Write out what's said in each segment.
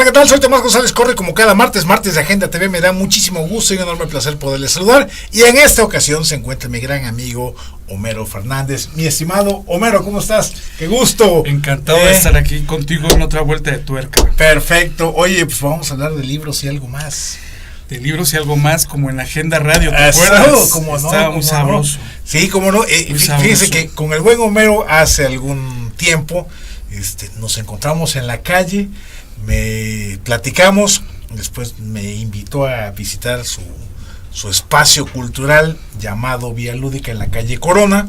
¿qué tal? Soy Tomás González Corre, como cada martes de Agenda TV. Me da muchísimo gusto y un enorme placer poderles saludar. Y en esta ocasión se encuentra mi gran amigo Homero Fernández. Mi estimado Homero, ¿cómo estás? ¡Qué gusto! Encantado de estar aquí contigo en otra vuelta de tuerca. Perfecto. Oye, pues vamos a hablar de libros y algo más. De libros y algo más, como en Agenda Radio, ¿te acuerdas? Como no, estaba muy sabroso. No. Sí, como no. Fíjense que con el buen Homero hace algún tiempo nos encontramos en la calle, me platicamos, después me invitó a visitar su espacio cultural llamado Vía Lúdica en la calle Corona.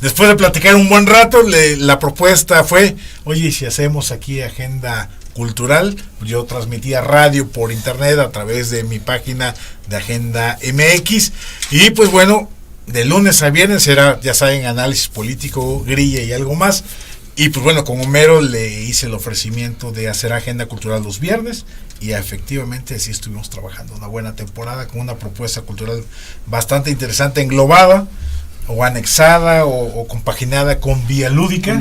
Después de platicar un buen rato, la propuesta fue, oye, si hacemos aquí agenda cultural, yo transmitía radio por internet a través de mi página de Agenda MX, y pues bueno, de lunes a viernes era, ya saben, análisis político, grilla y algo más. Y pues bueno, con Homero le hice el ofrecimiento de hacer agenda cultural los viernes, y efectivamente así estuvimos trabajando una buena temporada con una propuesta cultural bastante interesante, englobada o anexada o compaginada con Vía Lúdica,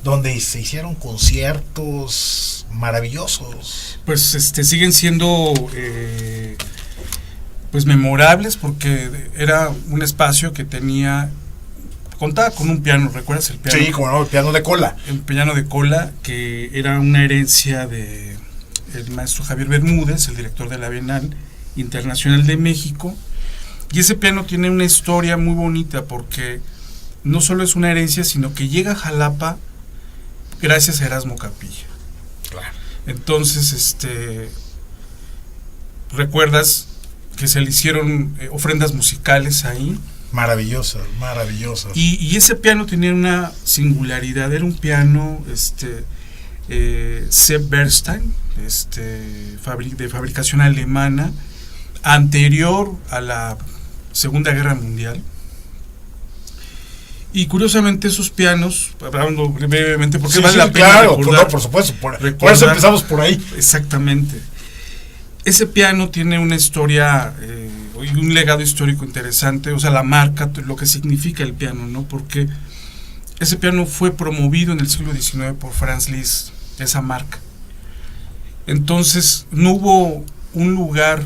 donde se hicieron conciertos maravillosos. Pues siguen siendo pues memorables, porque era un espacio que contaba con un piano. ¿Recuerdas el piano? Sí, como no, el piano de cola. El piano de cola, que era una herencia de el maestro Javier Bermúdez, el director de la Bienal Internacional de México. Y ese piano tiene una historia muy bonita, porque no solo es una herencia, sino que llega a Jalapa gracias a Erasmo Capilla. Claro. Entonces, ¿recuerdas que se le hicieron ofrendas musicales ahí? Maravillosas. Y ese piano tenía una singularidad, era un piano Sepp Bernstein, de fabricación alemana, anterior a la Segunda Guerra Mundial. Y curiosamente esos pianos, hablando brevemente, porque vale la pena claro, recordar, por supuesto, por eso empezamos por ahí. Exactamente. Ese piano tiene una historia y un legado histórico interesante, o sea, la marca, lo que significa el piano, ¿no? Porque ese piano fue promovido en el siglo XIX por Franz Liszt, esa marca. Entonces, no hubo un lugar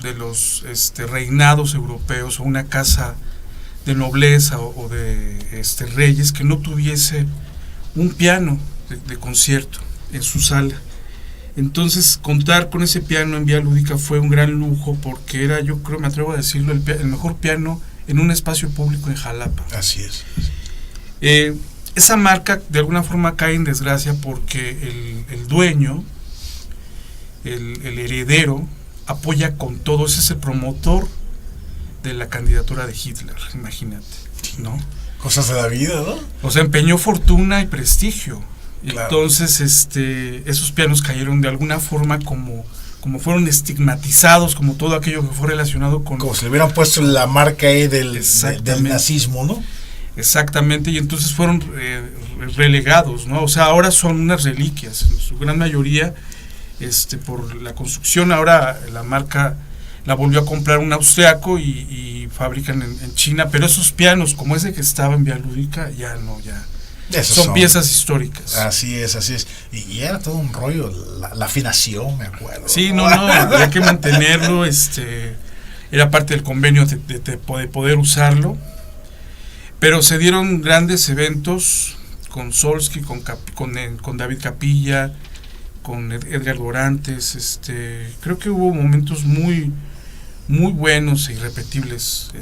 de los reinados europeos o una casa de nobleza o de reyes que no tuviese un piano de concierto en su sala. Entonces, contar con ese piano en Vía Lúdica fue un gran lujo, porque era, yo creo, me atrevo a decirlo, el mejor piano en un espacio público en Jalapa. Así es. Esa marca de alguna forma cae en desgracia, porque el dueño, el heredero, apoya con todo. Ese es el promotor de la candidatura de Hitler, imagínate, ¿no? Cosas de la vida, ¿no? O sea, empeñó fortuna y prestigio. Claro. Entonces, esos pianos cayeron de alguna forma como fueron estigmatizados, como todo aquello que fue relacionado con... Como si le hubieran puesto la marca ahí del nazismo, ¿no? Exactamente, y entonces fueron relegados, ¿no? O sea, ahora son unas reliquias, en su gran mayoría, por la construcción. Ahora la marca la volvió a comprar un austriaco y fabrican en China, pero esos pianos, como ese que estaba en Vía Lúdica, ya son piezas históricas. Así es. Y era todo un rollo, la afinación, me acuerdo. Sí, no, había que mantenerlo, era parte del convenio de poder usarlo. Pero se dieron grandes eventos con Solsky, con David Capilla, con Edgar Dorantes. Creo que hubo momentos muy muy buenos e irrepetibles,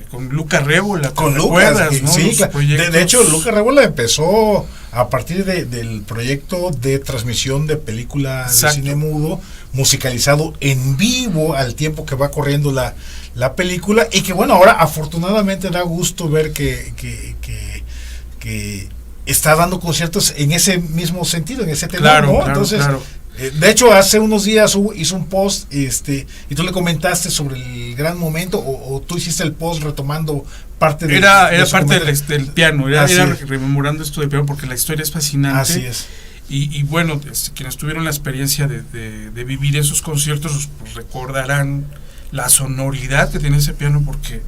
con Luca Révola, con Lucas, ¿no? Sí, de hecho Luca Révola empezó a partir del proyecto de transmisión de película de cine mudo, musicalizado en vivo al tiempo que va corriendo la película, y que bueno, ahora afortunadamente da gusto ver que está dando conciertos en ese mismo sentido, en ese tema, claro, ¿no? Claro, entonces claro. De hecho, hace unos días hizo un post, y tú le comentaste sobre el gran momento, o tú hiciste el post retomando parte de... Era parte del piano, era rememorando esto del piano, porque la historia es fascinante. Así es. Y bueno, quienes tuvieron la experiencia de vivir esos conciertos, pues recordarán la sonoridad que tiene ese piano, porque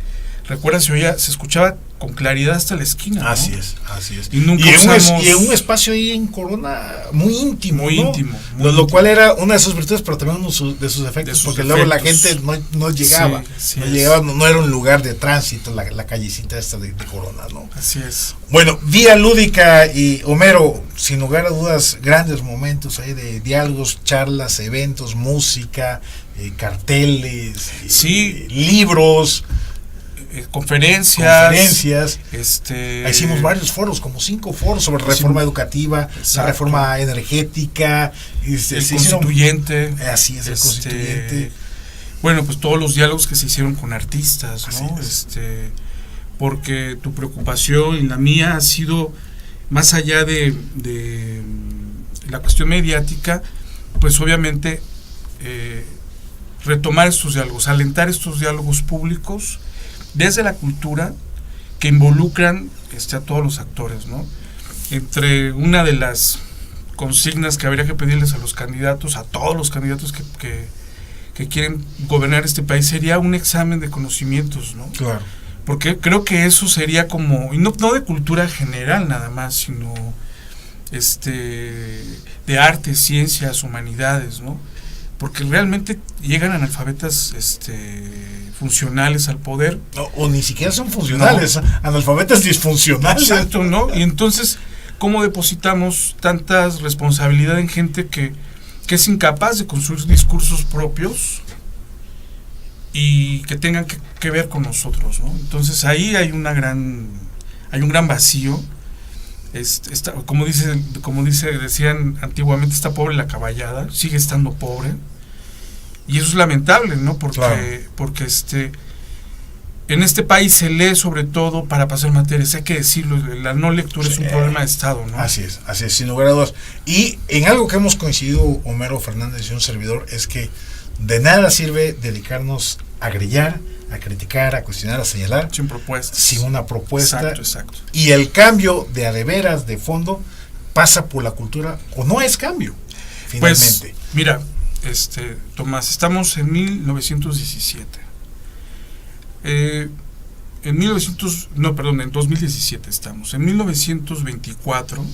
recuerda, se escuchaba con claridad hasta la esquina. Así ¿no? es, así es. Y nunca y en un espacio ahí en Corona muy íntimo, muy ¿no? íntimo. Lo cual era una de sus virtudes, pero también uno de sus efectos, porque luego la gente no llegaba. Sí, no era un lugar de tránsito, la callecita esta de Corona, ¿no? Así es. Bueno, Vía Lúdica y Homero, sin lugar a dudas, grandes momentos ahí de diálogos, charlas, eventos, música, carteles, libros, conferencias. Hicimos varios foros, como 5 foros sobre reforma educativa, la reforma energética, el constituyente. Así es, el constituyente. Bueno, pues todos los diálogos que se hicieron con artistas, ¿no? Porque tu preocupación y la mía ha sido, más allá de la cuestión mediática, pues obviamente retomar estos diálogos, alentar estos diálogos públicos desde la cultura que involucran a todos los actores, ¿no? Entre una de las consignas que habría que pedirles a los candidatos, a todos los candidatos que quieren gobernar este país, sería un examen de conocimientos, ¿no? Claro. Porque creo que eso sería como, y no de cultura general nada más, sino de arte, ciencias, humanidades, ¿no? Porque realmente llegan analfabetas funcionales al poder. O ni siquiera son funcionales, analfabetas disfuncionales. Exacto, ¿no? Y entonces, ¿cómo depositamos tanta responsabilidad en gente que es incapaz de construir discursos propios y que tengan que ver con nosotros, ¿no? Entonces ahí hay un gran vacío. Como decían antiguamente, está pobre la caballada, sigue estando pobre, y eso es lamentable, ¿no? Porque en este país se lee sobre todo para pasar materias, hay que decirlo, la no lectura es un problema de Estado, ¿no? Así es, sin lugar a dudas. Y en algo que hemos coincidido Homero Fernández y un servidor es que de nada sirve dedicarnos a grillar, a criticar, a cuestionar, a señalar, sin propuestas, sin una propuesta. Exacto. Y el cambio de veras, de fondo, pasa por la cultura, o no es cambio, finalmente. Pues, mira, Tomás, estamos en 1917. En 2017 estamos. En 1924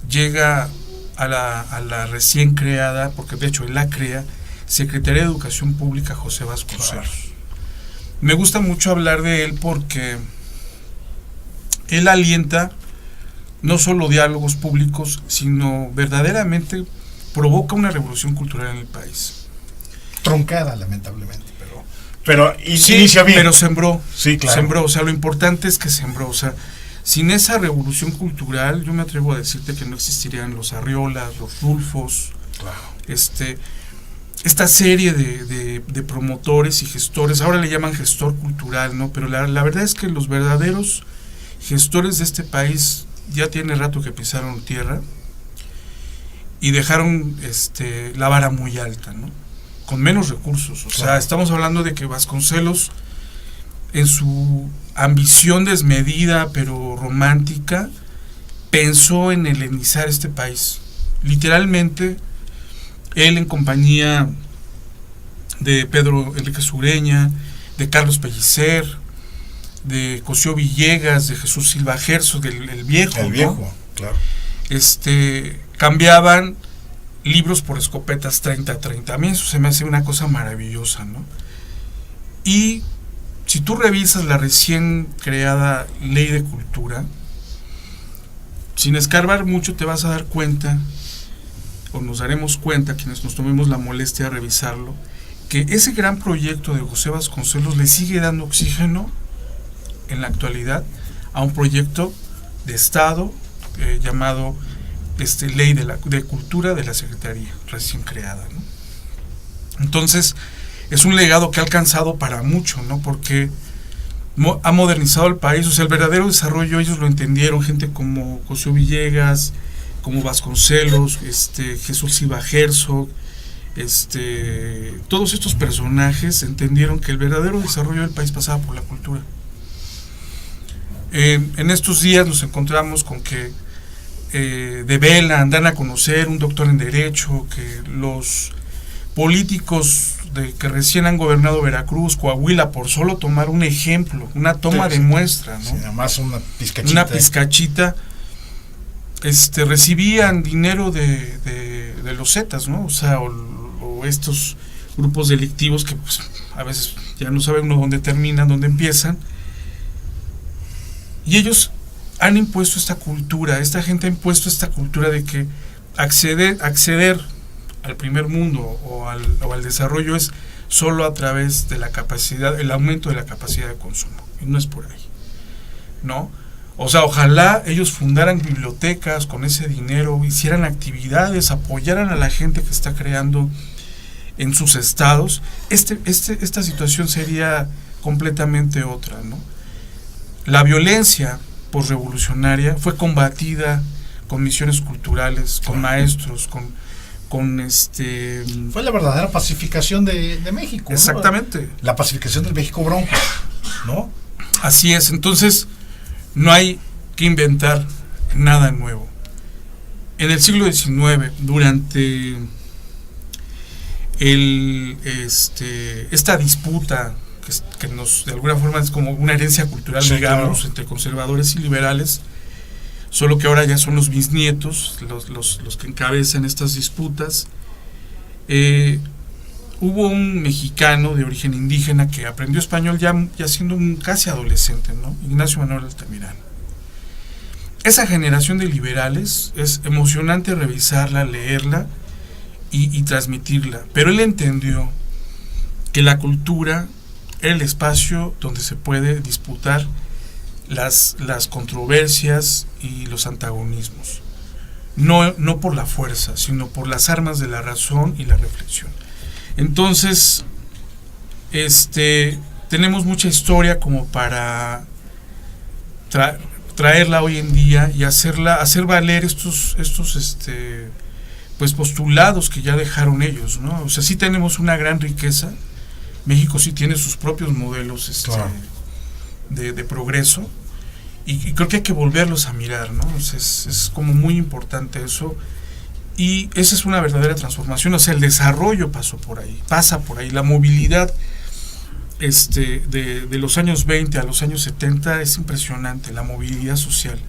llega a la recién creada, porque de hecho él la crea, Secretaría de Educación Pública José Vasconcelos. Me gusta mucho hablar de él porque él alienta no solo diálogos públicos, sino verdaderamente provoca una revolución cultural en el país. Truncada, lamentablemente, pero inicia bien. Pero sembró. Sí, claro. Sembró, o sea, lo importante es que sembró, o sea, sin esa revolución cultural, yo me atrevo a decirte que no existirían los Arriolas, los Rulfos, claro. Esta serie de promotores y gestores, ahora le llaman gestor cultural, ¿no? Pero la verdad es que los verdaderos gestores de este país ya tiene rato que pisaron tierra y dejaron la vara muy alta, ¿no? Con menos recursos, o sea, estamos hablando de que Vasconcelos, en su ambición desmedida pero romántica, pensó en helenizar este país. Literalmente, él en compañía de Pedro Enrique Sureña, de Carlos Pellicer, de Cosío Villegas, de Jesús Silva Gerso, del viejo. El viejo, ¿no? Claro. Cambiaban libros por escopetas 30-30. A mí eso se me hace una cosa maravillosa, ¿no? Y si tú revisas la recién creada Ley de Cultura, sin escarbar mucho te vas a dar cuenta, o nos daremos cuenta, quienes nos tomemos la molestia de revisarlo, que ese gran proyecto de José Vasconcelos le sigue dando oxígeno en la actualidad a un proyecto de Estado llamado Ley de Cultura de la Secretaría, recién creada, ¿no? Entonces, es un legado que ha alcanzado para mucho, ¿no? Porque ha modernizado el país, o sea, el verdadero desarrollo ellos lo entendieron, gente como Cosío Villegas, como Vasconcelos, Jesús Silva Gerso, todos estos personajes entendieron que el verdadero desarrollo del país pasaba por la cultura. En estos días nos encontramos con que develan, dan a conocer un doctor en Derecho, que los políticos que recién han gobernado Veracruz, Coahuila, por solo tomar un ejemplo, una toma de muestra, ¿no? Sí, nada más una pizcachita. Una pizcachita, recibían dinero de los Zetas, ¿no? O sea, o estos grupos delictivos que pues, a veces ya no sabe uno dónde terminan, dónde empiezan. Y ellos han impuesto esta cultura, esta gente ha impuesto esta cultura de que acceder al primer mundo o al desarrollo es solo a través de la capacidad, el aumento de la capacidad de consumo. Y no es por ahí, ¿no? O sea, ojalá ellos fundaran bibliotecas con ese dinero, hicieran actividades, apoyaran a la gente que está creando en sus estados. Esta situación sería completamente otra, ¿no? La violencia posrevolucionaria fue combatida con misiones culturales, con maestros, con fue la verdadera pacificación de México, ¿no? Exactamente. La pacificación del México bronco, ¿no? Así es. Entonces no hay que inventar nada nuevo. En el siglo XIX, durante esta disputa que nos de alguna forma es como una herencia cultural, sí, digamos, claro, entre conservadores y liberales, solo que ahora ya son los bisnietos los que encabezan estas disputas. Hubo un mexicano de origen indígena que aprendió español ya siendo un casi adolescente, ¿no? Ignacio Manuel Altamirano. Esa generación de liberales es emocionante revisarla, leerla y transmitirla, pero él entendió que la cultura era el espacio donde se puede disputar las controversias y los antagonismos, no por la fuerza, sino por las armas de la razón y la reflexión. Entonces, tenemos mucha historia como para traerla hoy en día y hacer valer estos pues postulados que ya dejaron ellos, ¿no? O sea, sí tenemos una gran riqueza. México sí tiene sus propios modelos claro, de progreso, y creo que hay que volverlos a mirar, ¿no? O sea, es como muy importante eso, y esa es una verdadera transformación. O sea, el desarrollo pasa por ahí, la movilidad de los años 20 a los años 70 es impresionante, la movilidad social,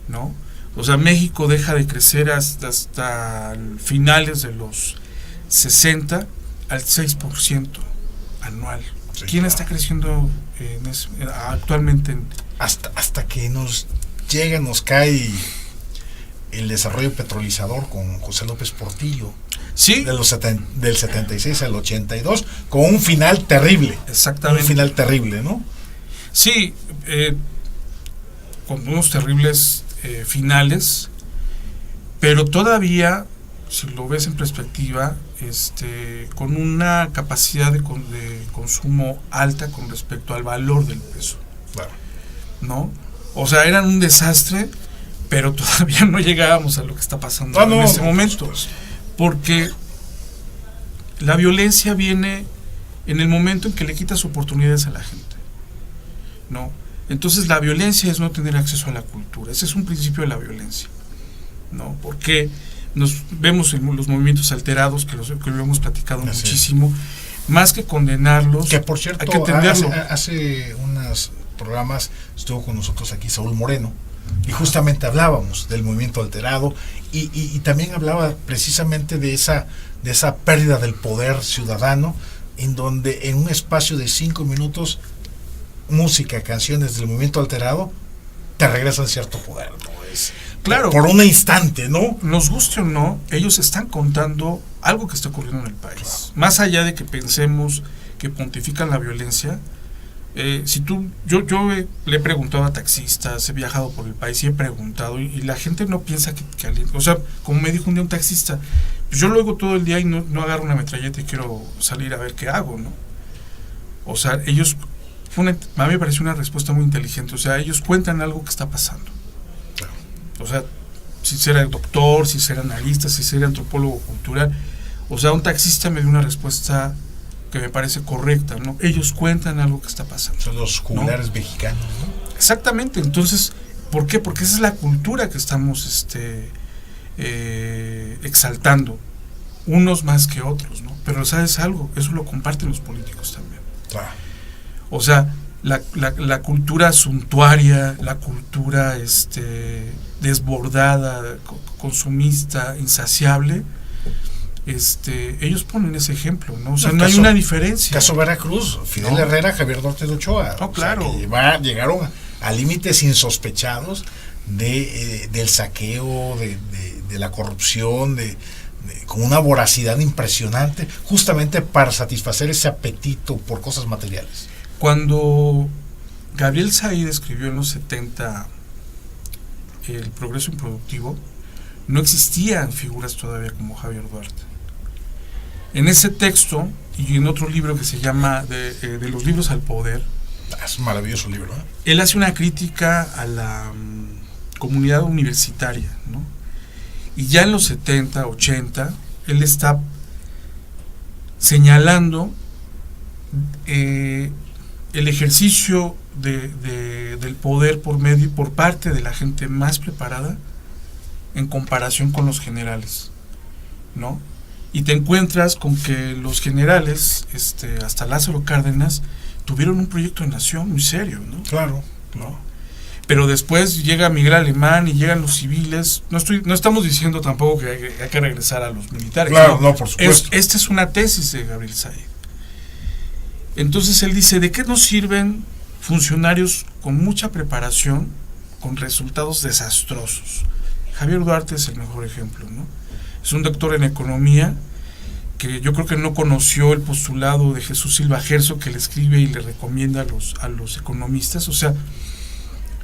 ¿no? O sea, México deja de crecer hasta finales de los 60 al 6% anual. Sí, ¿quién claro, está creciendo actualmente? Hasta que nos cae el desarrollo petrolizador con José López Portillo. Sí. Del 76 al 82, con un final terrible. Exactamente. Un final terrible, ¿no? Sí, con unos terribles finales, pero todavía, si lo ves en perspectiva, con una capacidad de consumo alta con respecto al valor del peso. Claro. ¿No? O sea, eran un desastre, pero todavía no llegábamos a lo que está pasando en este momento. Porque la violencia viene en el momento en que le quitas oportunidades a la gente, ¿no? Entonces la violencia es no tener acceso a la cultura. Ese es un principio de la violencia, ¿no? Porque nos vemos en los movimientos alterados, que lo hemos platicado así muchísimo, más que condenarlos, que por cierto, hay que entenderlo. Hace unos programas estuvo con nosotros aquí Saúl Moreno, y justamente hablábamos del movimiento alterado, y también hablaba precisamente de esa pérdida del poder ciudadano, en donde en un espacio de 5 minutos, música, canciones del movimiento alterado te regresan cierto poder, ¿no? Claro, por un instante, ¿no? Nos guste o no, ellos están contando algo que está ocurriendo en el país. Claro. Más allá de que pensemos que pontifican la violencia, yo le he preguntado a taxistas, he viajado por el país y he preguntado, y la gente no piensa que alguien, o sea, como me dijo un día un taxista, pues yo lo oigo todo el día y no agarro una metralleta y quiero salir a ver qué hago, ¿no? O sea, ellos, a mí me pareció una respuesta muy inteligente. O sea, ellos cuentan algo que está pasando. Claro. O sea, si será doctor, si será analista, si será antropólogo cultural. O sea, un taxista me dio una respuesta que me parece correcta, ¿no? Ellos cuentan algo que está pasando. Son los juglares, ¿no?, mexicanos, ¿no? Exactamente. Entonces, ¿por qué? Porque esa es la cultura que estamos exaltando, unos más que otros, ¿no? Pero ¿sabes algo? Eso lo comparten los políticos también. Claro. O sea, la cultura suntuaria, la cultura desbordada, consumista, insaciable, ellos ponen ese ejemplo, ¿no? O sea, no hay una diferencia. Caso Veracruz, Fidel Herrera, Javier Duarte de Ochoa. No, claro. O sea, llegaron a límites insospechados del saqueo, de la corrupción, con una voracidad impresionante, justamente para satisfacer ese apetito por cosas materiales. Cuando Gabriel Said escribió en los 70 El progreso improductivo, no existían figuras todavía como Javier Duarte. En ese texto y en otro libro que se llama de los libros al poder, es un maravilloso libro, ¿eh? Él hace una crítica a la comunidad universitaria, ¿no? Y ya en los 70, 80, él está señalando el ejercicio del poder por parte de la gente más preparada en comparación con los generales, ¿no? Y te encuentras con que los generales, hasta Lázaro Cárdenas, tuvieron un proyecto de nación muy serio, ¿no? Claro, ¿no? Pero después llega Miguel Alemán y llegan los civiles. No estamos diciendo tampoco que hay que regresar a los militares. Claro, no, por supuesto. Esta es una tesis de Gabriel Said. Entonces él dice, ¿de qué nos sirven funcionarios con mucha preparación, con resultados desastrosos? Javier Duarte es el mejor ejemplo, ¿no? Es un doctor en economía que yo creo que no conoció el postulado de Jesús Silva Gerso, que le escribe y le recomienda a los economistas. O sea,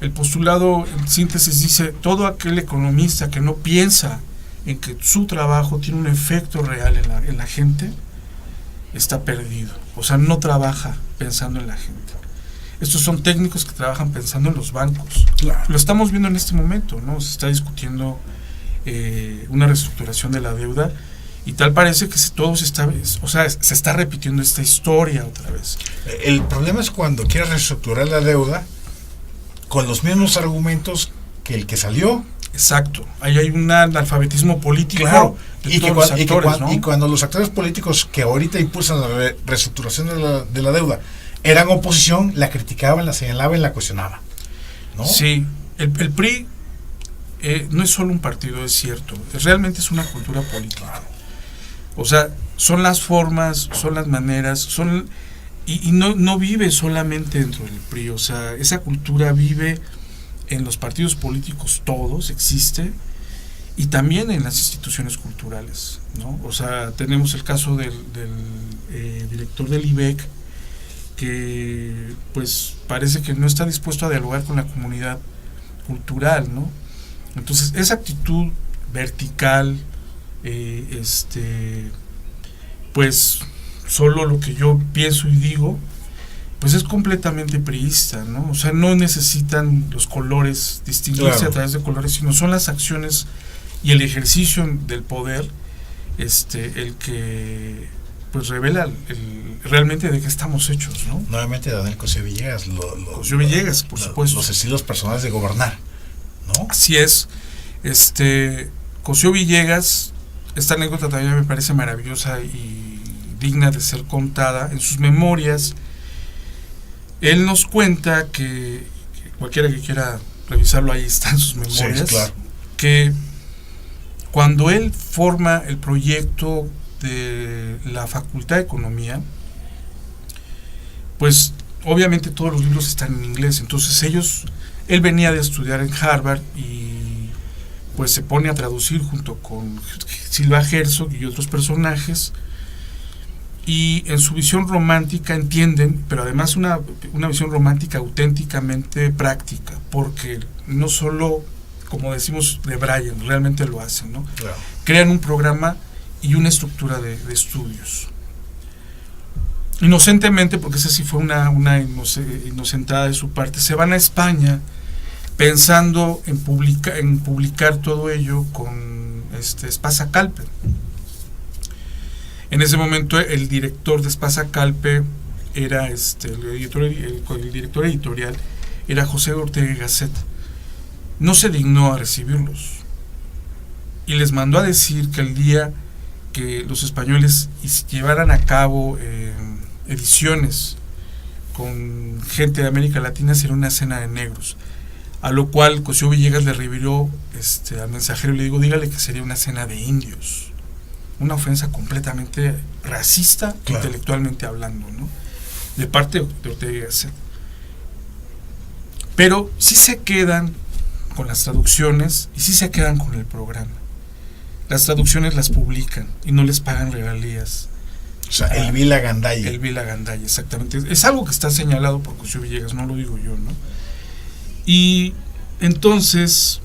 el postulado en síntesis dice, todo aquel economista que no piensa en que su trabajo tiene un efecto real en la gente, está perdido. O sea, no trabaja pensando en la gente. Estos son técnicos que trabajan pensando en los bancos. Claro. Lo estamos viendo en este momento, ¿no? Se está discutiendo una reestructuración de la deuda y tal parece que todo se está repitiendo esta historia otra vez. El problema es cuando quieres reestructurar la deuda con los mismos argumentos que el que salió. Exacto. Ahí hay un analfabetismo político. Claro. ¿No? Y cuando los actores políticos que ahorita impulsan la reestructuración de la deuda eran oposición, la criticaban, la señalaban y la cuestionaban, ¿no? Sí. El PRI no es solo un partido, es cierto. Realmente es una cultura política. O sea, son las formas, son las maneras, y no vive solamente dentro del PRI. O sea, esa cultura vive en los partidos políticos, todos, existe, y también en las instituciones culturales, ¿no? O sea, tenemos el caso del director del IBEC, que pues parece que no está dispuesto a dialogar con la comunidad cultural, ¿no? Entonces, esa actitud vertical, pues solo lo que yo pienso y digo, pues es completamente priista, ¿no? O sea, no necesitan los colores, distinguirse claro, a través de colores, sino son las acciones y el ejercicio del poder el que pues revela realmente de qué estamos hechos, ¿no? Nuevamente Daniel Cosío Villegas, Cosío Villegas, por supuesto. Los estilos personales de gobernar, ¿no? Así es. Cosío Villegas, esta anécdota también me parece maravillosa y digna de ser contada. En sus memorias, él nos cuenta que cualquiera que quiera revisarlo, ahí están sus memorias, sí, claro, que cuando él forma el proyecto de la Facultad de Economía, pues obviamente todos los libros están en inglés, entonces él venía de estudiar en Harvard y pues se pone a traducir junto con Silva Herzog y otros personajes, y en su visión romántica entienden, pero además una visión romántica auténticamente práctica, porque no solo, como decimos de Bryan, realmente lo hacen, ¿no? Claro. Crean un programa y una estructura de estudios. Inocentemente, porque esa sí fue una inocentada de su parte, se van a España pensando en publicar todo ello con Espasa Calpe. En ese momento el director de Espasa Calpe era el director editorial era José Ortega y Gasset. No se dignó a recibirlos y les mandó a decir que el día que los españoles llevaran a cabo ediciones con gente de América Latina, sería una cena de negros. A lo cual Cosío Villegas le reviró al mensajero y le digo, dígale que sería una cena de indios. Una ofensa completamente racista, claro, intelectualmente hablando, ¿no? De parte de Ortega y Gasset. Pero sí se quedan con las traducciones y sí se quedan con el programa. Las traducciones las publican y no les pagan regalías. O sea, el vil agandalla. El vil agandalla, exactamente. Es algo que está señalado por Cosío Villegas, no lo digo yo, ¿no? Y entonces,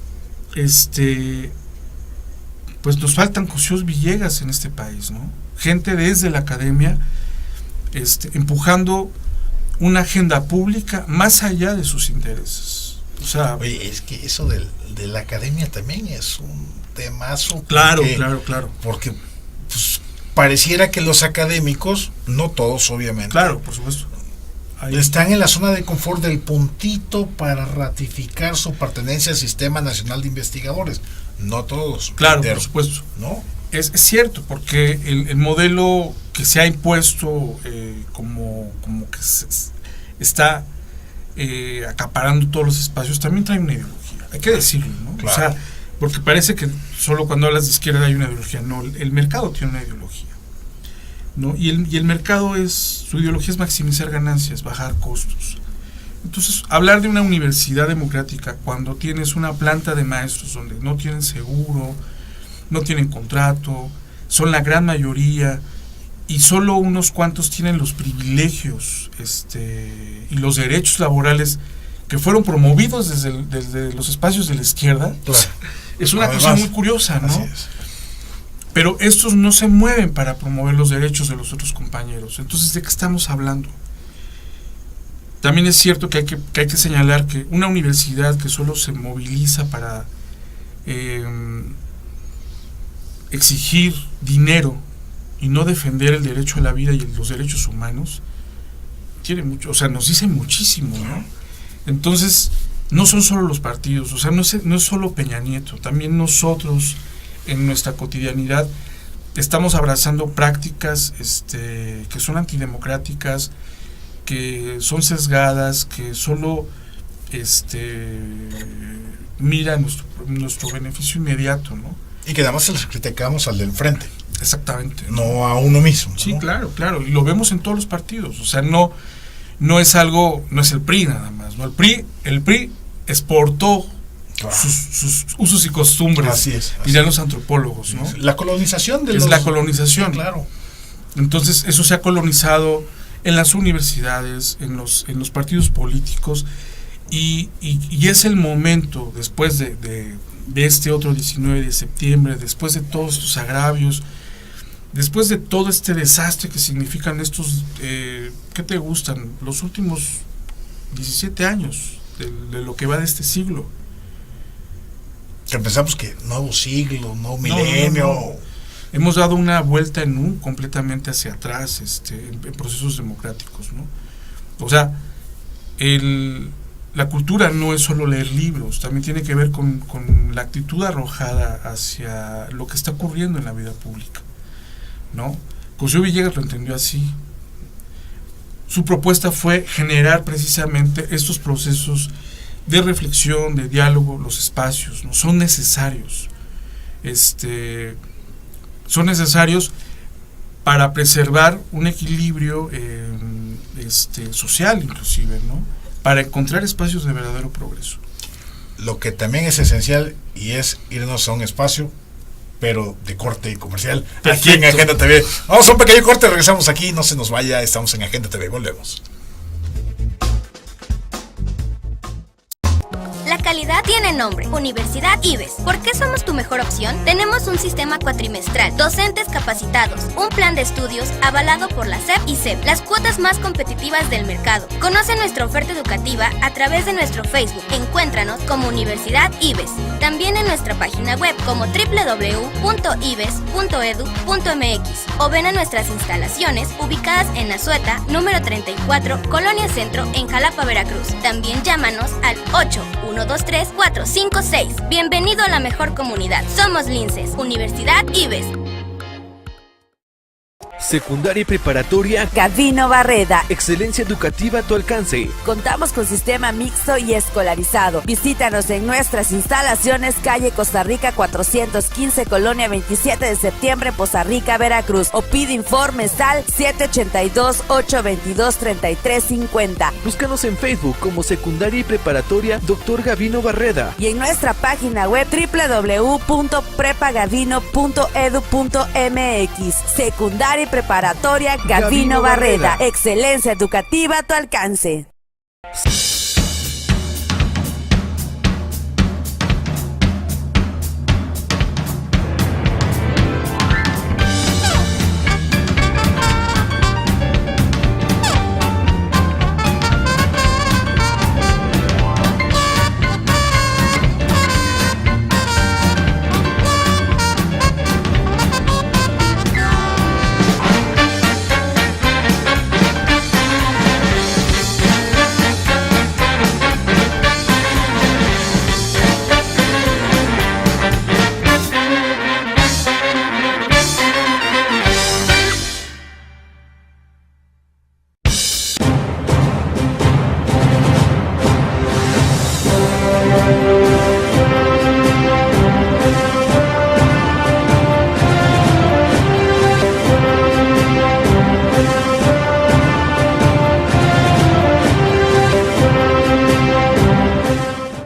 pues nos faltan Cosío Villegas en este país, ¿no? Gente desde la academia, empujando una agenda pública más allá de sus intereses. O sea, oye, es que eso de la academia también es un temazo. Claro. Porque pues, pareciera que los académicos, no todos obviamente, claro, por supuesto, están en la zona de confort del puntito para ratificar su pertenencia al Sistema Nacional de Investigadores. No todos. Claro, por supuesto. ¿No? Es cierto, porque el modelo que se ha impuesto como que está acaparando todos los espacios, también trae una ideología. Hay que decirlo, ¿no? Claro. O sea, porque parece que solo cuando hablas de izquierda hay una ideología. No, el mercado tiene una ideología, ¿no? Y el mercado su ideología es maximizar ganancias, bajar costos. Entonces, hablar de una universidad democrática cuando tienes una planta de maestros donde no tienen seguro, no tienen contrato, son la gran mayoría y solo unos cuantos tienen los privilegios y los derechos laborales que fueron promovidos desde los espacios de la izquierda, claro, es una cosa muy curiosa, ¿no? Pero estos no se mueven para promover los derechos de los otros compañeros. Entonces, ¿de qué estamos hablando? También es cierto que hay que señalar que una universidad que solo se moviliza para exigir dinero y no defender el derecho a la vida y los derechos humanos, tiene mucho, o sea, nos dice muchísimo, ¿no? Entonces, no son solo los partidos, o sea, no es solo Peña Nieto, también nosotros en nuestra cotidianidad estamos abrazando prácticas que son antidemocráticas, que son sesgadas, que solo miran nuestro beneficio inmediato, ¿no? Y que además se les criticamos al del frente. Exactamente. No a uno mismo. Sí, ¿no? Claro. Y lo vemos en todos los partidos. O sea, no es algo, no es el PRI nada más, ¿no? El PRI exportó sus usos y costumbres. Así es. Dirán los antropólogos, ¿no? La colonización la colonización. Sí, claro. Entonces, eso se ha colonizado en las universidades, en los partidos políticos, y es el momento, después de este otro 19 de septiembre, después de todos estos agravios, después de todo este desastre que significan estos, ¿qué te gustan? Los últimos 17 años de lo que va de este siglo. Que pensamos que nuevo siglo, nuevo milenio. No. Hemos dado una vuelta en U completamente hacia atrás, en procesos democráticos, ¿no? O sea, la cultura no es solo leer libros, también tiene que ver con la actitud arrojada hacia lo que está ocurriendo en la vida pública, ¿no? Cosío Villegas lo entendió así. Su propuesta fue generar precisamente estos procesos de reflexión, de diálogo, los espacios, ¿no? Son necesarios. Son necesarios para preservar un equilibrio social, inclusive, ¿no? Para encontrar espacios de verdadero progreso. Lo que también es esencial y es irnos a un espacio, pero de corte comercial. Perfecto. Aquí en Agenda TV. Vamos a un pequeño corte, regresamos aquí, no se nos vaya, estamos en Agenda TV, volvemos. La calidad tiene nombre, Universidad IBES. ¿Por qué somos tu mejor opción? Tenemos un sistema cuatrimestral, docentes capacitados, un plan de estudios avalado por la SEP y CEP, las cuotas más competitivas del mercado. Conoce nuestra oferta educativa a través de nuestro Facebook. Encuéntranos como Universidad IBES. También en nuestra página web como www.ibes.edu.mx o ven a nuestras instalaciones ubicadas en Azueta, número 34, Colonia Centro, en Jalapa, Veracruz. También llámanos al 8123-456. Bienvenido a la mejor comunidad. Somos Linces, Universidad IBES. Secundaria y preparatoria Gavino Barreda. Excelencia educativa a tu alcance. Contamos con sistema mixto y escolarizado. Visítanos en nuestras instalaciones, calle Costa Rica 415, Colonia 27 de septiembre, Poza Rica, Veracruz. O pide informes al 782-822-3350. Búscanos en Facebook como Secundaria y Preparatoria Dr. Gavino Barreda. Y en nuestra página web www.prepagavino.edu.mx. Secundaria y preparatoria Gavino Barreda. Excelencia educativa a tu alcance.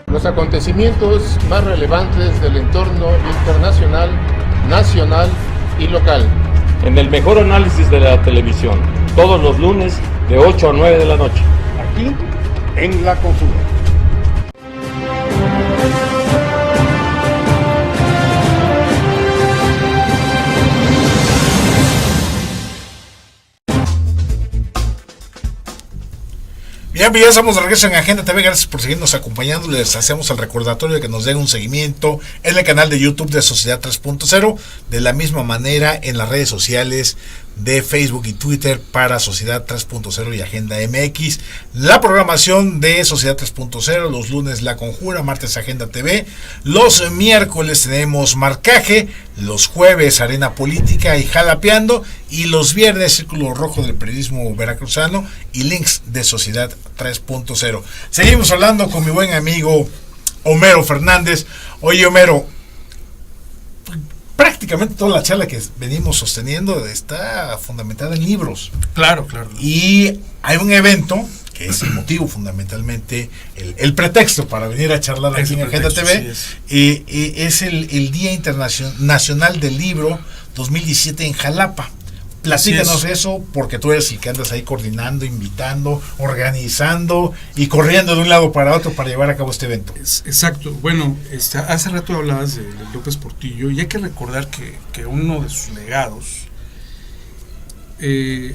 Los acontecimientos más relevantes del entorno internacional, nacional y local. En el mejor análisis de la televisión, todos los lunes de 8 a 9 de la noche. Aquí, en La Confusa. Bien, ya estamos de regreso en Agenda TV. Gracias por seguirnos acompañando. Les hacemos el recordatorio de que nos den un seguimiento en el canal de YouTube de Sociedad 3.0. De la misma manera en las redes sociales de Facebook y Twitter para Sociedad 3.0 y Agenda MX. La programación de Sociedad 3.0, los lunes La Conjura, martes Agenda TV, los miércoles tenemos Marcaje, los jueves Arena Política y Jalapeando, y los viernes Círculo Rojo del Periodismo Veracruzano y Links de Sociedad 3.0. Seguimos hablando con mi buen amigo Homero Fernández. Oye, Homero, prácticamente toda la charla que venimos sosteniendo está fundamentada en libros. Claro, claro. Y hay un evento que es el motivo fundamentalmente, el pretexto para venir a charlar aquí en Agenda TV, sí es el Día Nacional del Libro 2017 en Jalapa. Platícanos eso, porque tú eres el que andas ahí coordinando, invitando, organizando y corriendo de un lado para otro para llevar a cabo este evento. Exacto. Bueno, hace rato hablabas de López Portillo, y hay que recordar que uno de sus legados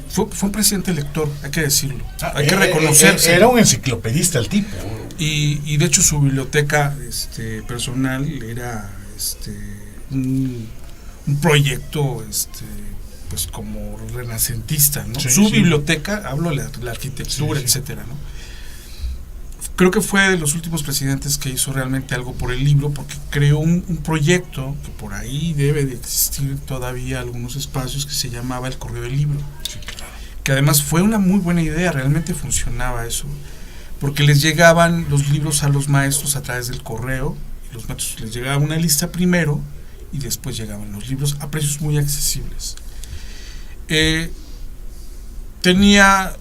fue un presidente elector, hay que decirlo. Hay que reconocerse. Era un enciclopedista el tipo. Y de hecho su biblioteca personal era un proyecto pues como renacentista, ¿no? Sí, Su sí. biblioteca, hablo de la arquitectura, sí, sí, etcétera, ¿no? Creo que fue de los últimos presidentes que hizo realmente algo por el libro, porque creó un proyecto que por ahí debe de existir todavía algunos espacios, que se llamaba el Correo del Libro. Sí, claro. Que además fue una muy buena idea, realmente funcionaba eso, porque les llegaban los libros a los maestros a través del correo, y los maestros les llegaba una lista primero y después llegaban los libros a precios muy accesibles. Tenía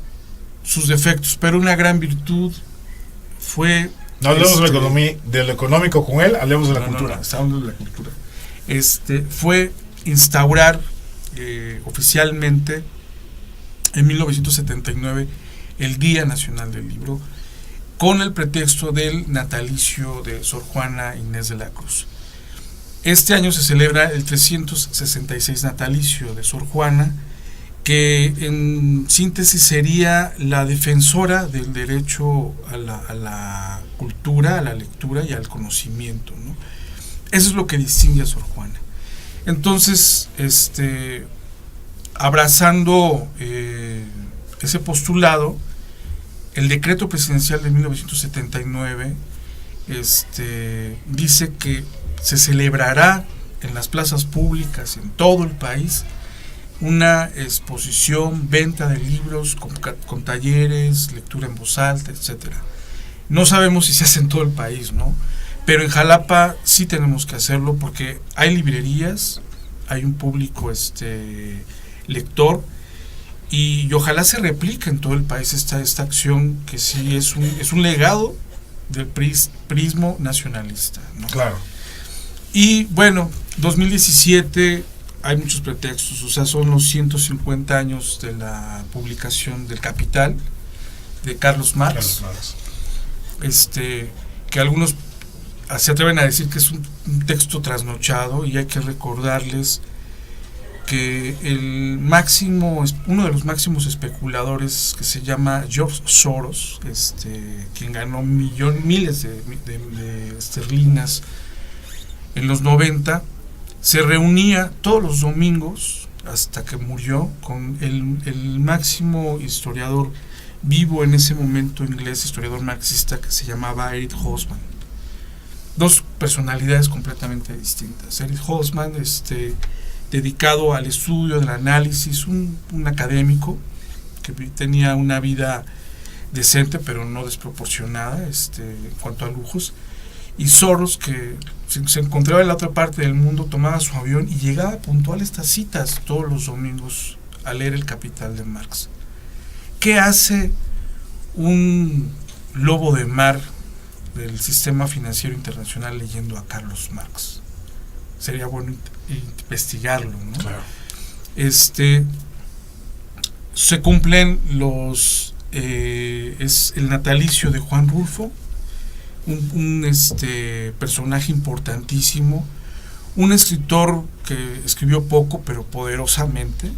sus defectos, pero una gran virtud fue... No hablemos de lo económico con él, hablemos de la cultura. No, está hablando de la cultura. Fue instaurar oficialmente en 1979 el Día Nacional del Libro, con el pretexto del natalicio de Sor Juana Inés de la Cruz. Este año se celebra el 366 natalicio de Sor Juana, que en síntesis sería la defensora del derecho a la cultura, a la lectura y al conocimiento, ¿no? Eso es lo que distingue a Sor Juana. Entonces, abrazando ese postulado, el decreto presidencial de 1979 dice que se celebrará en las plazas públicas en todo el país una exposición, venta de libros con talleres, lectura en voz alta, etcétera. No sabemos si se hace en todo el país, ¿no? Pero en Jalapa sí tenemos que hacerlo porque hay librerías, hay un público lector, y ojalá se replique en todo el país esta acción, que sí es un legado del prismo nacionalista, ¿no? Claro. Y bueno, 2017 hay muchos pretextos, o sea, son los 150 años de la publicación del Capital de Carlos Marx. Que algunos se atreven a decir que es un texto trasnochado, y hay que recordarles que uno de los máximos especuladores, que se llama George Soros, quien ganó miles de esterlinas en los 90, se reunía todos los domingos hasta que murió con el máximo historiador vivo en ese momento inglés, historiador marxista, que se llamaba Eric Hobsbawm. Dos personalidades completamente distintas. Eric Hobsbawm, dedicado al estudio, del análisis, un académico que tenía una vida decente pero no desproporcionada en cuanto a lujos, y Soros, que se encontraba en la otra parte del mundo, tomaba su avión y llegaba puntual a estas citas todos los domingos a leer el Capital de Marx. ¿Qué hace un lobo de mar del sistema financiero internacional leyendo a Carlos Marx? Sería bueno investigarlo, ¿no? Claro. Se cumplen es el natalicio de Juan Rulfo, un personaje importantísimo, un escritor que escribió poco pero poderosamente.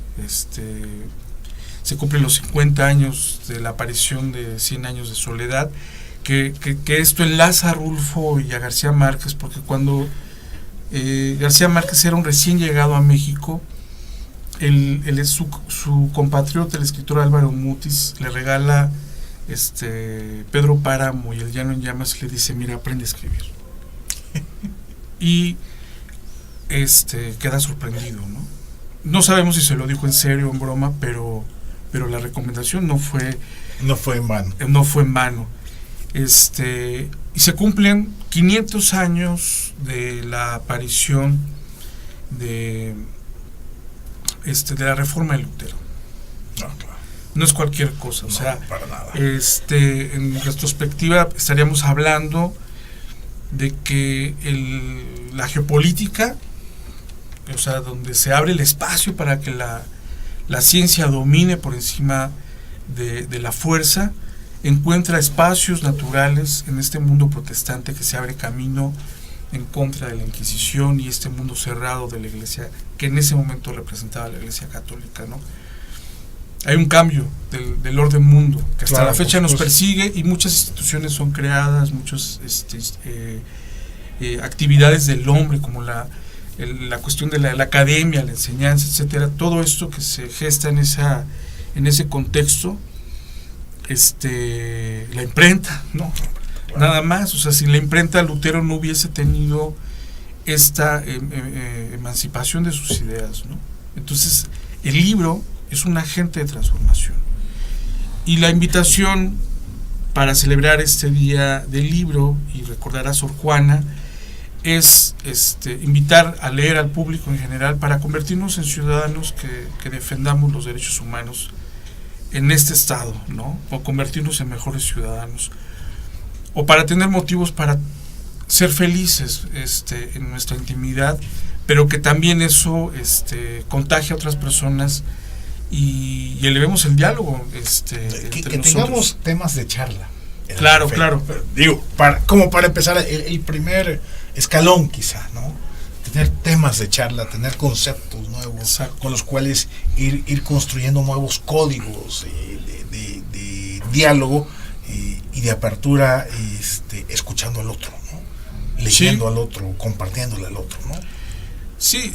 Se cumplen los 50 años de la aparición de 100 años de soledad, que esto enlaza a Rulfo y a García Márquez, porque cuando García Márquez era un recién llegado a México, su compatriota, el escritor Álvaro Mutis, le regala Pedro Páramo y El Llano en Llamas, y le dice: mira, aprende a escribir. Y queda sorprendido, ¿no? No sabemos si se lo dijo en serio o en broma, pero la recomendación no fue en vano. No fue en vano. Y se cumplen 500 años de la aparición de la reforma de Lutero. No, claro. No es cualquier cosa, o sea, para nada. En retrospectiva estaríamos hablando de que la geopolítica, o sea, donde se abre el espacio para que la ciencia domine por encima de la fuerza, encuentra espacios naturales en este mundo protestante que se abre camino en contra de la Inquisición y este mundo cerrado de la Iglesia, que en ese momento representaba la Iglesia católica, ¿no? Hay un cambio del orden mundo que hasta la fecha nos persigue, y muchas instituciones son creadas, muchas actividades del hombre, como la cuestión de la academia, la enseñanza, etcétera. Todo esto que se gesta en ese contexto, la imprenta, ¿no? Nada más. O sea, sin la imprenta, Lutero no hubiese tenido esta emancipación de sus ideas, ¿no? Entonces, el libro es un agente de transformación. Y la invitación para celebrar este día del libro y recordar a Sor Juana es invitar a leer al público en general para convertirnos en ciudadanos que defendamos los derechos humanos en este estado, ¿no? O convertirnos en mejores ciudadanos, o para tener motivos para ser felices en nuestra intimidad, pero que también eso contagie a otras personas y elevemos el diálogo que tengamos temas de charla. Claro, claro. Digo, como para empezar, el primer escalón quizá, ¿no? Tener temas de charla, tener conceptos nuevos. Exacto. Con los cuales ir construyendo nuevos códigos de diálogo y de apertura, escuchando al otro, ¿no? Leyendo al otro, compartiéndole al otro, ¿no? Sí,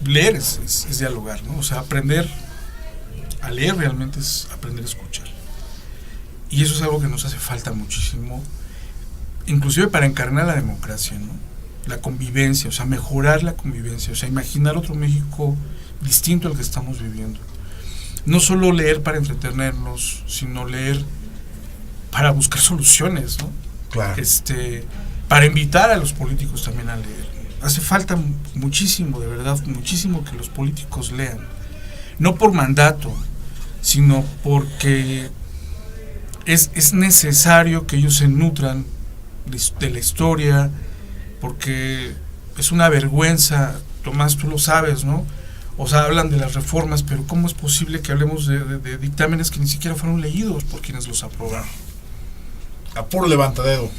leer es dialogar, ¿no? O sea, aprender a leer realmente es aprender a escuchar. Y eso es algo que nos hace falta muchísimo, inclusive para encarnar la democracia, ¿no? la convivencia, o sea, mejorar la convivencia, o sea, imaginar otro México distinto al que estamos viviendo. No solo leer para entretenernos, sino leer para buscar soluciones, ¿no? Claro. Para invitar a los políticos también a leer. Hace falta muchísimo, de verdad, muchísimo que los políticos lean. No por mandato, sino porque es necesario que ellos se nutran de la historia, porque es una vergüenza, Tomás, tú lo sabes, ¿no? O sea, hablan de las reformas, pero ¿cómo es posible que hablemos de dictámenes que ni siquiera fueron leídos por quienes los aprobaron? A puro levantadedo.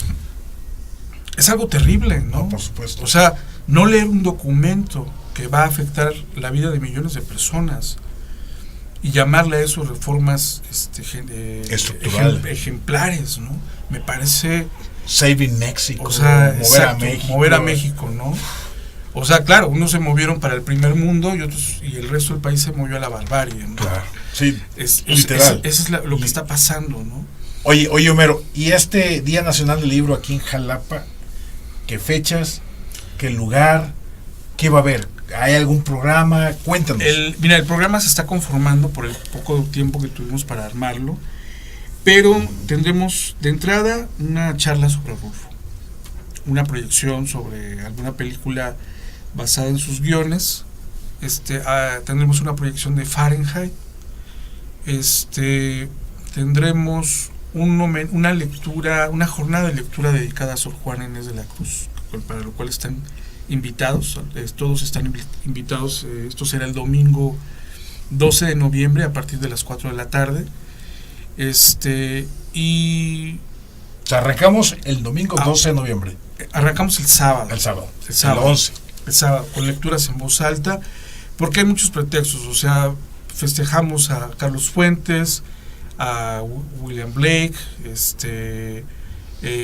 Es algo terrible, ¿no? No, por supuesto. O sea, no leer un documento que va a afectar la vida de millones de personas y llamarle a eso reformas ejemplares, ¿no? Me parece... Saving Mexico, o sea, mover a México, ¿no? O sea, claro, unos se movieron para el primer mundo y otros, y el resto del país se movió a la barbarie, ¿no? Claro, sí, literal. Eso es lo que está pasando, ¿no? Oye, Homero, ¿y este Día Nacional del Libro aquí en Jalapa, qué fechas, qué lugar, qué va a haber? ¿Hay algún programa? Cuéntanos. Mira, el programa se está conformando por el poco tiempo que tuvimos para armarlo, pero tendremos de entrada una charla sobre Rulfo, una proyección sobre alguna película basada en sus guiones. Tendremos una proyección de Fahrenheit. Tendremos una lectura, una jornada de lectura dedicada a Sor Juana Inés de la Cruz, para lo cual están invitados, todos están invitados. Esto será el domingo 12 de noviembre a partir de las 4 de la tarde. Y o sea, arrancamos el domingo 12 de noviembre. Arrancamos el sábado. El 11. El sábado, con lecturas en voz alta, porque hay muchos pretextos. O sea, festejamos a Carlos Fuentes, a William Blake,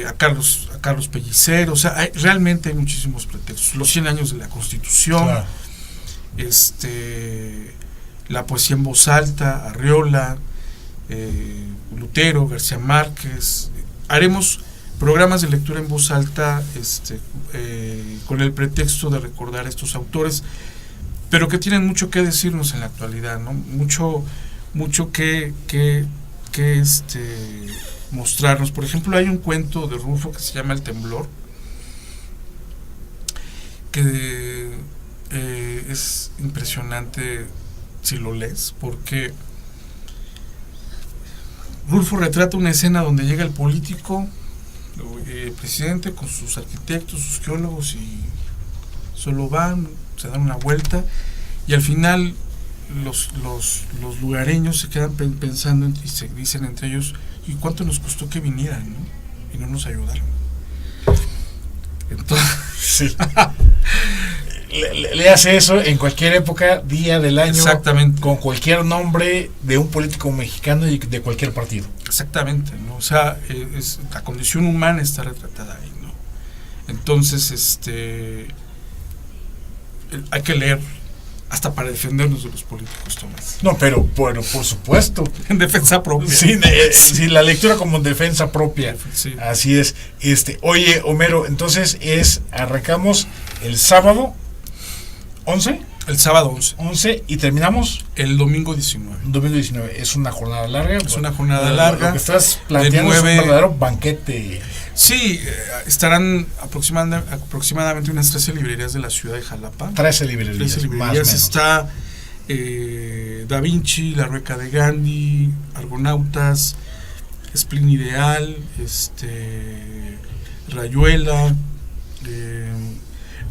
a Carlos Pellicer. O sea, realmente hay muchísimos pretextos. Los 100 años de la Constitución, claro. La poesía en voz alta, Arriola, Lutero, García Márquez. Haremos programas de lectura en voz alta con el pretexto de recordar a estos autores, pero que tienen mucho que decirnos en la actualidad, ¿no? Mucho que mostrarnos. Por ejemplo, hay un cuento de Rulfo que se llama El Temblor, que es impresionante si lo lees, porque Rulfo retrata una escena donde llega el político, el presidente, con sus arquitectos, sus geólogos, y solo van, se dan una vuelta, y al final los lugareños se quedan pensando y se dicen entre ellos: ¿y cuánto nos costó que vinieran, no? Y no nos ayudaron. Entonces, sí. Le hace eso en cualquier época, día del año, exactamente, con cualquier nombre de un político mexicano y de cualquier partido. Exactamente, ¿no? O sea, la condición humana está retratada ahí, ¿no? Entonces, hay que leer hasta para defendernos de los políticos, Tomás. No, pero por supuesto. En defensa propia. Sí, la lectura como defensa propia. Sí. Así es. Oye, Homero, entonces arrancamos el sábado 11. El sábado 11 y terminamos el domingo 19. Domingo 19. Es una jornada larga. Es una jornada larga. Lo que estás planteando es un verdadero banquete. Sí, estarán aproximadamente unas 13 librerías de la ciudad de Jalapa. 13 librerías. Más o menos. Está Da Vinci, La Rueca de Gandhi, Argonautas, Splin Ideal, Rayuela,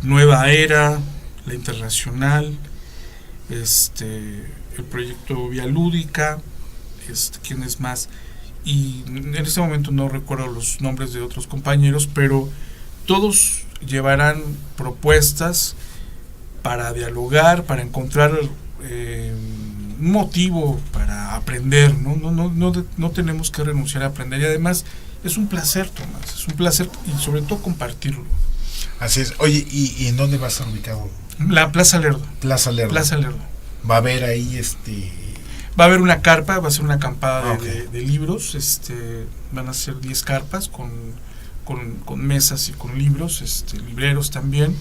Nueva Era, La Internacional, el proyecto Vía Lúdica, ¿quién es más? Y en este momento no recuerdo los nombres de otros compañeros, pero todos llevarán propuestas para dialogar, para encontrar un motivo para aprender, no tenemos que renunciar a aprender, y además es un placer, Tomás, es un placer, y sobre todo compartirlo. Así es. Oye, ¿y en dónde va a estar ubicado? La Plaza Lerdo. Plaza Lerdo. Va a haber ahí Va a haber una carpa, va a ser una acampada de libros, van a ser 10 carpas con con mesas y con libros, libreros también,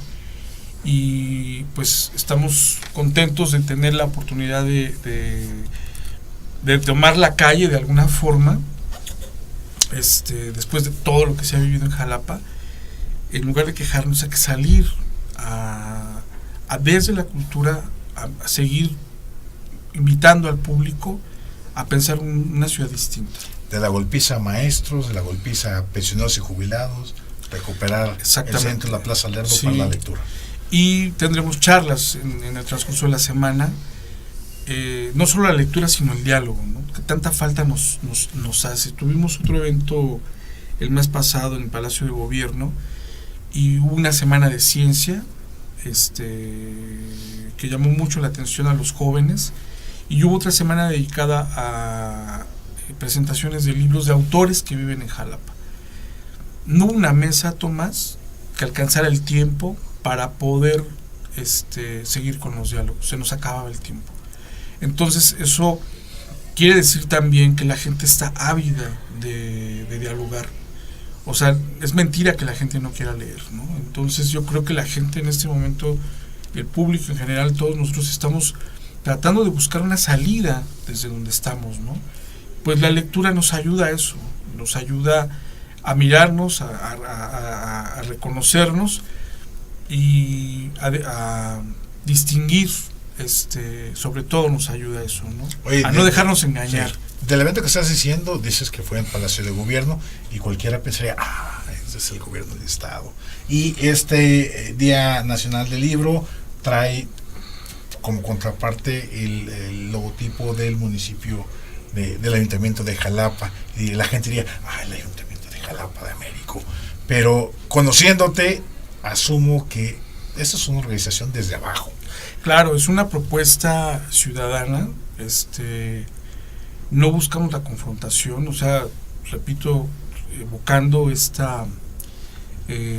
y pues estamos contentos de tener la oportunidad de tomar la calle de alguna forma, después de todo lo que se ha vivido en Jalapa. En lugar de quejarnos, hay que salir a desde la cultura a seguir invitando al público a pensar una ciudad distinta. De la golpiza a maestros, de la golpiza a pensionados y jubilados, recuperar el centro, la Plaza Lerdo, sí, para la lectura. Y tendremos charlas en el transcurso de la semana, no solo la lectura, sino el diálogo, ¿no? Que tanta falta nos hace. Tuvimos otro evento el mes pasado en el Palacio de Gobierno, y hubo una semana de ciencia que llamó mucho la atención a los jóvenes, y hubo otra semana dedicada a presentaciones de libros de autores que viven en Jalapa. No hubo una mesa, Tomás, que alcanzara el tiempo para poder seguir con los diálogos. Se nos acababa el tiempo. Entonces eso quiere decir también que la gente está ávida de dialogar. O sea, es mentira que la gente no quiera leer, ¿no? Entonces yo creo que la gente en este momento, el público en general, todos nosotros estamos tratando de buscar una salida desde donde estamos, ¿no? Pues la lectura nos ayuda a eso, nos ayuda a mirarnos, a reconocernos y a distinguir, sobre todo nos ayuda a eso, ¿no? Oye, a no dejarnos engañar. Sí. Del evento que estás diciendo, dices que fue en Palacio de Gobierno, y cualquiera pensaría, ese es el gobierno del estado. Y Día Nacional del Libro trae como contraparte el logotipo del municipio del Ayuntamiento de Jalapa, y la gente diría, el Ayuntamiento de Jalapa de Américo. Pero conociéndote, asumo que esta es una organización desde abajo. Claro, es una propuesta ciudadana. No buscamos la confrontación, o sea, repito, evocando esta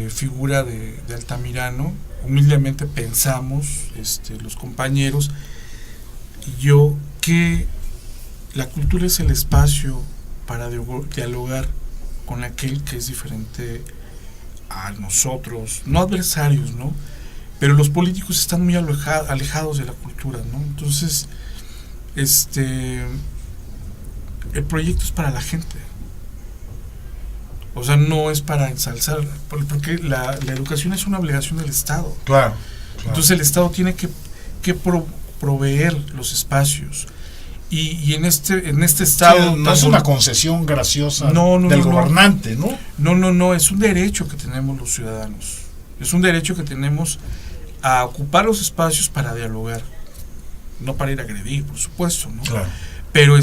figura de Altamirano. Humildemente pensamos, los compañeros y yo, que la cultura es el espacio para dialogar con aquel que es diferente a nosotros, no adversarios, ¿no? Pero los políticos están muy alejados de la cultura, ¿no? Entonces, el proyecto es para la gente. O sea, no es para ensalzar, porque la educación es una obligación del Estado. Claro. Entonces el Estado tiene que proveer los espacios. Y en este Estado... Sí, no es una concesión graciosa del gobernante, ¿no? No, es un derecho que tenemos los ciudadanos. Es un derecho que tenemos a ocupar los espacios para dialogar. No para ir a agredir, por supuesto, ¿no? Claro. Pero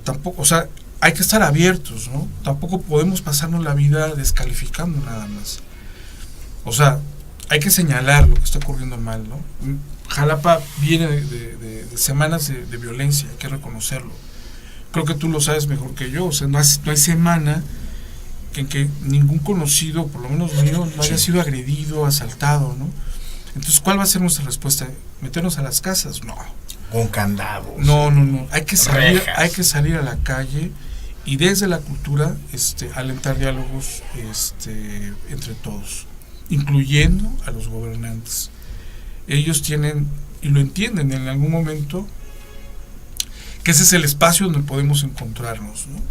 tampoco, o sea, hay que estar abiertos, ¿no? Tampoco podemos pasarnos la vida descalificando nada más. O sea, hay que señalar lo que está ocurriendo mal, ¿no? Jalapa viene de semanas de violencia, hay que reconocerlo. Creo que tú lo sabes mejor que yo. O sea, no hay semana en que ningún conocido, por lo menos mío, no haya sido agredido, asaltado, ¿no? Entonces, ¿cuál va a ser nuestra respuesta? ¿Meternos a las casas? No. Con candados. No. Hay que salir a la calle y desde la cultura alentar diálogos entre todos, incluyendo a los gobernantes. Ellos tienen, y lo entienden en algún momento, que ese es el espacio donde podemos encontrarnos, ¿no?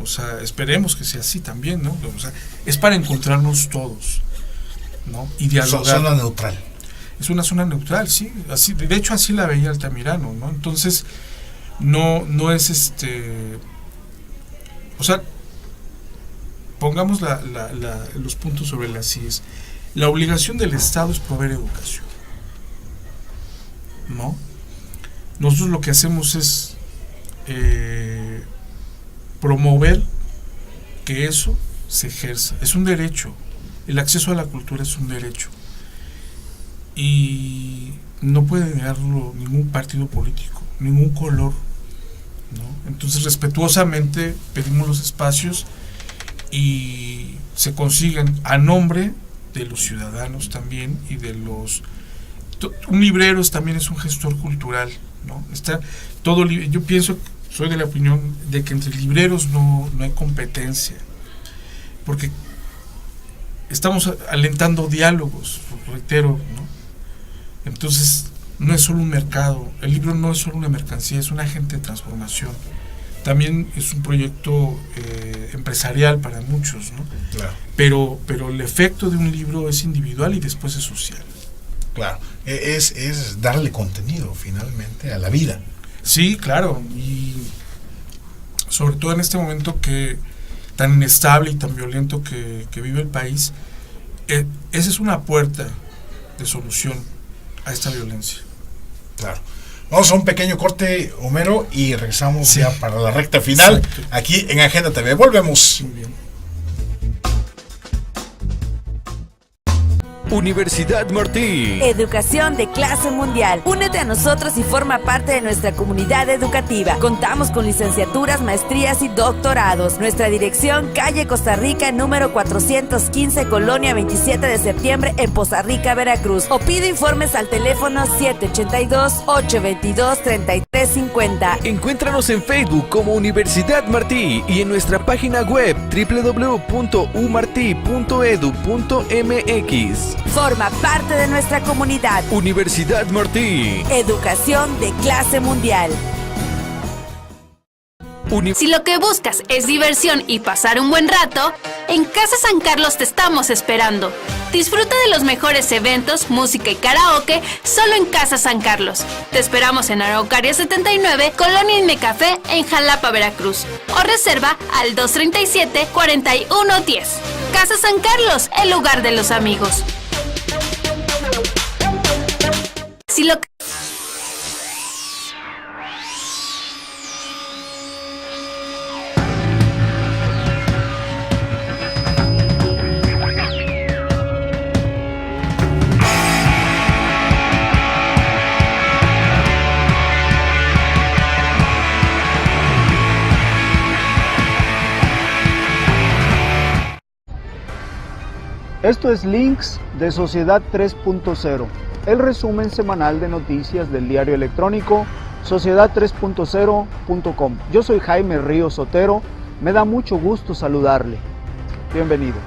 O sea, esperemos que sea así también, ¿no? O sea, es para encontrarnos todos, ¿no? Y dialogar. Zona neutral. Es una zona neutral, sí. Así, de hecho, así la veía Altamirano, ¿no? Entonces, no es o sea, pongamos los puntos sobre las IES. La obligación del Estado es proveer educación, ¿no? Nosotros lo que hacemos es promover que eso se ejerza. Es un derecho. El acceso a la cultura es un derecho. Y no puede negarlo ningún partido político, ningún color, ¿no? Entonces, respetuosamente pedimos los espacios y se consiguen a nombre de los ciudadanos también y de los... Un librero también es un gestor cultural, ¿no? Yo pienso, soy de la opinión de que entre libreros no hay competencia. porque estamos alentando diálogos, reitero, ¿no? Entonces, no es solo un mercado, el libro no es solo una mercancía, es un agente de transformación. También es un proyecto empresarial para muchos, ¿no? Claro. Pero el efecto de un libro es individual y después es social. Claro, es darle contenido finalmente a la vida. Sí, claro, y sobre todo en este momento que tan inestable y tan violento que vive el país, esa es una puerta de solución a esta violencia. Claro. Vamos a un pequeño corte, Homero, y regresamos ya para la recta final. Exacto. Aquí en Agenda TV. Volvemos. Muy bien. Universidad Martí. Educación de clase mundial. Únete a nosotros y forma parte de nuestra comunidad educativa. Contamos con licenciaturas, maestrías y doctorados. Nuestra dirección, calle Costa Rica, número 415, Colonia 27 de septiembre, en Poza Rica, Veracruz. O pide informes al teléfono 782-822-3350. Encuéntranos en Facebook como Universidad Martí y en nuestra página web www.umarti.edu.mx. Forma parte de nuestra comunidad. Universidad Martí. Educación de clase mundial. Si lo que buscas es diversión y pasar un buen rato, en Casa San Carlos te estamos esperando. Disfruta de los mejores eventos, música y karaoke solo en Casa San Carlos. Te esperamos en Araucaria 79, Colonia Inmecafé, en Jalapa, Veracruz. O reserva al 237-4110. Casa San Carlos, el lugar de los amigos. Si lo Esto es Links de Sociedad 3.0, el resumen semanal de noticias del diario electrónico sociedad3.0.com. Yo soy Jaime Ríos Sotero, me da mucho gusto saludarle. Bienvenido.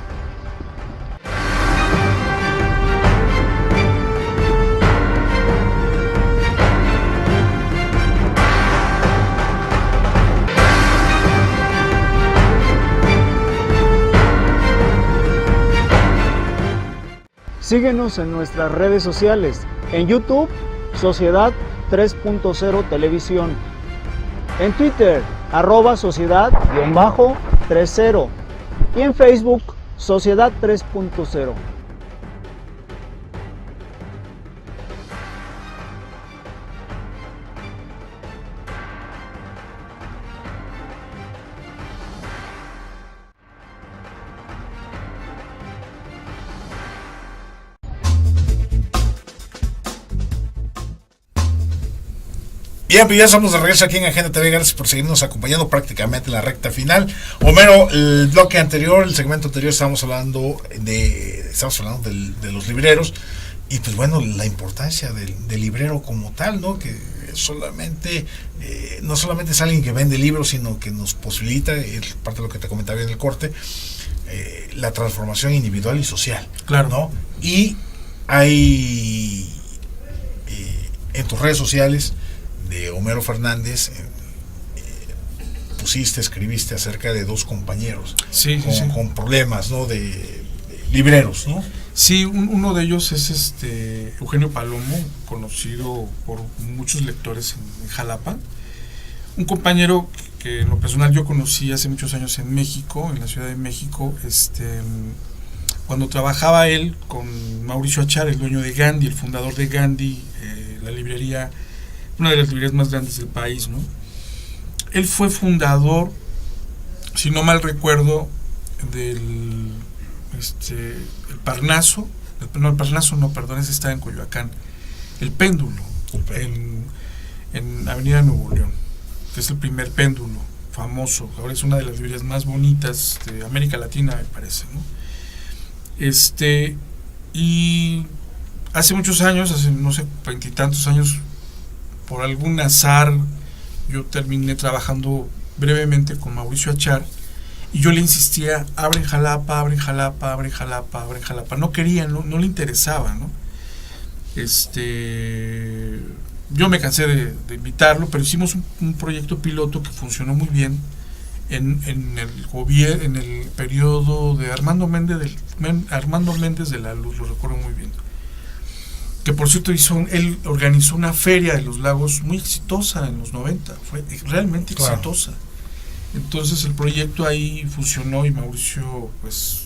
Síguenos en nuestras redes sociales, en YouTube, Sociedad 3.0 Televisión, en Twitter, @sociedad_30 y en Facebook, Sociedad 3.0. Bien, pues ya estamos de regreso aquí en Agenda TV. Gracias por seguirnos acompañando prácticamente en la recta final. Homero, el bloque anterior, el segmento anterior, estábamos hablando de los libreros. Y pues bueno, la importancia del librero como tal, ¿no? Que solamente no solamente es alguien que vende libros, sino que nos posibilita, parte de lo que te comentaba en el corte, la transformación individual y social. Claro. ¿No? Y hay en tus redes sociales de Homero Fernández, escribiste acerca de dos compañeros con problemas, ¿no? de libreros, ¿no? Sí, uno de ellos es Eugenio Palomo, conocido por muchos lectores en Jalapa, un compañero que en lo personal yo conocí hace muchos años en México, en la Ciudad de México, cuando trabajaba él con Mauricio Achar, el dueño de Gandhi, el fundador de Gandhi, la librería, una de las librerías más grandes del país, ¿no? Él fue fundador, si no mal recuerdo, del el Parnaso, el Parnaso no, perdón, ese está en Coyoacán, el Péndulo, en Avenida Nuevo León, que es el primer péndulo famoso, ahora es una de las librerías más bonitas de América Latina, me parece, ¿no? Y hace muchos años, hace no sé, 20 y tantos años, por algún azar, yo terminé trabajando brevemente con Mauricio Achar y yo le insistía, abre en Jalapa, abre en Jalapa, abre en Jalapa, abre en Jalapa. No quería, no le interesaba, ¿no? Yo me cansé de invitarlo, pero hicimos un proyecto piloto que funcionó muy bien en el periodo de Armando Méndez de la Luz, lo recuerdo muy bien. Que por cierto él organizó una feria de los lagos muy exitosa en los 90, fue realmente exitosa. Entonces el proyecto ahí funcionó y Mauricio, pues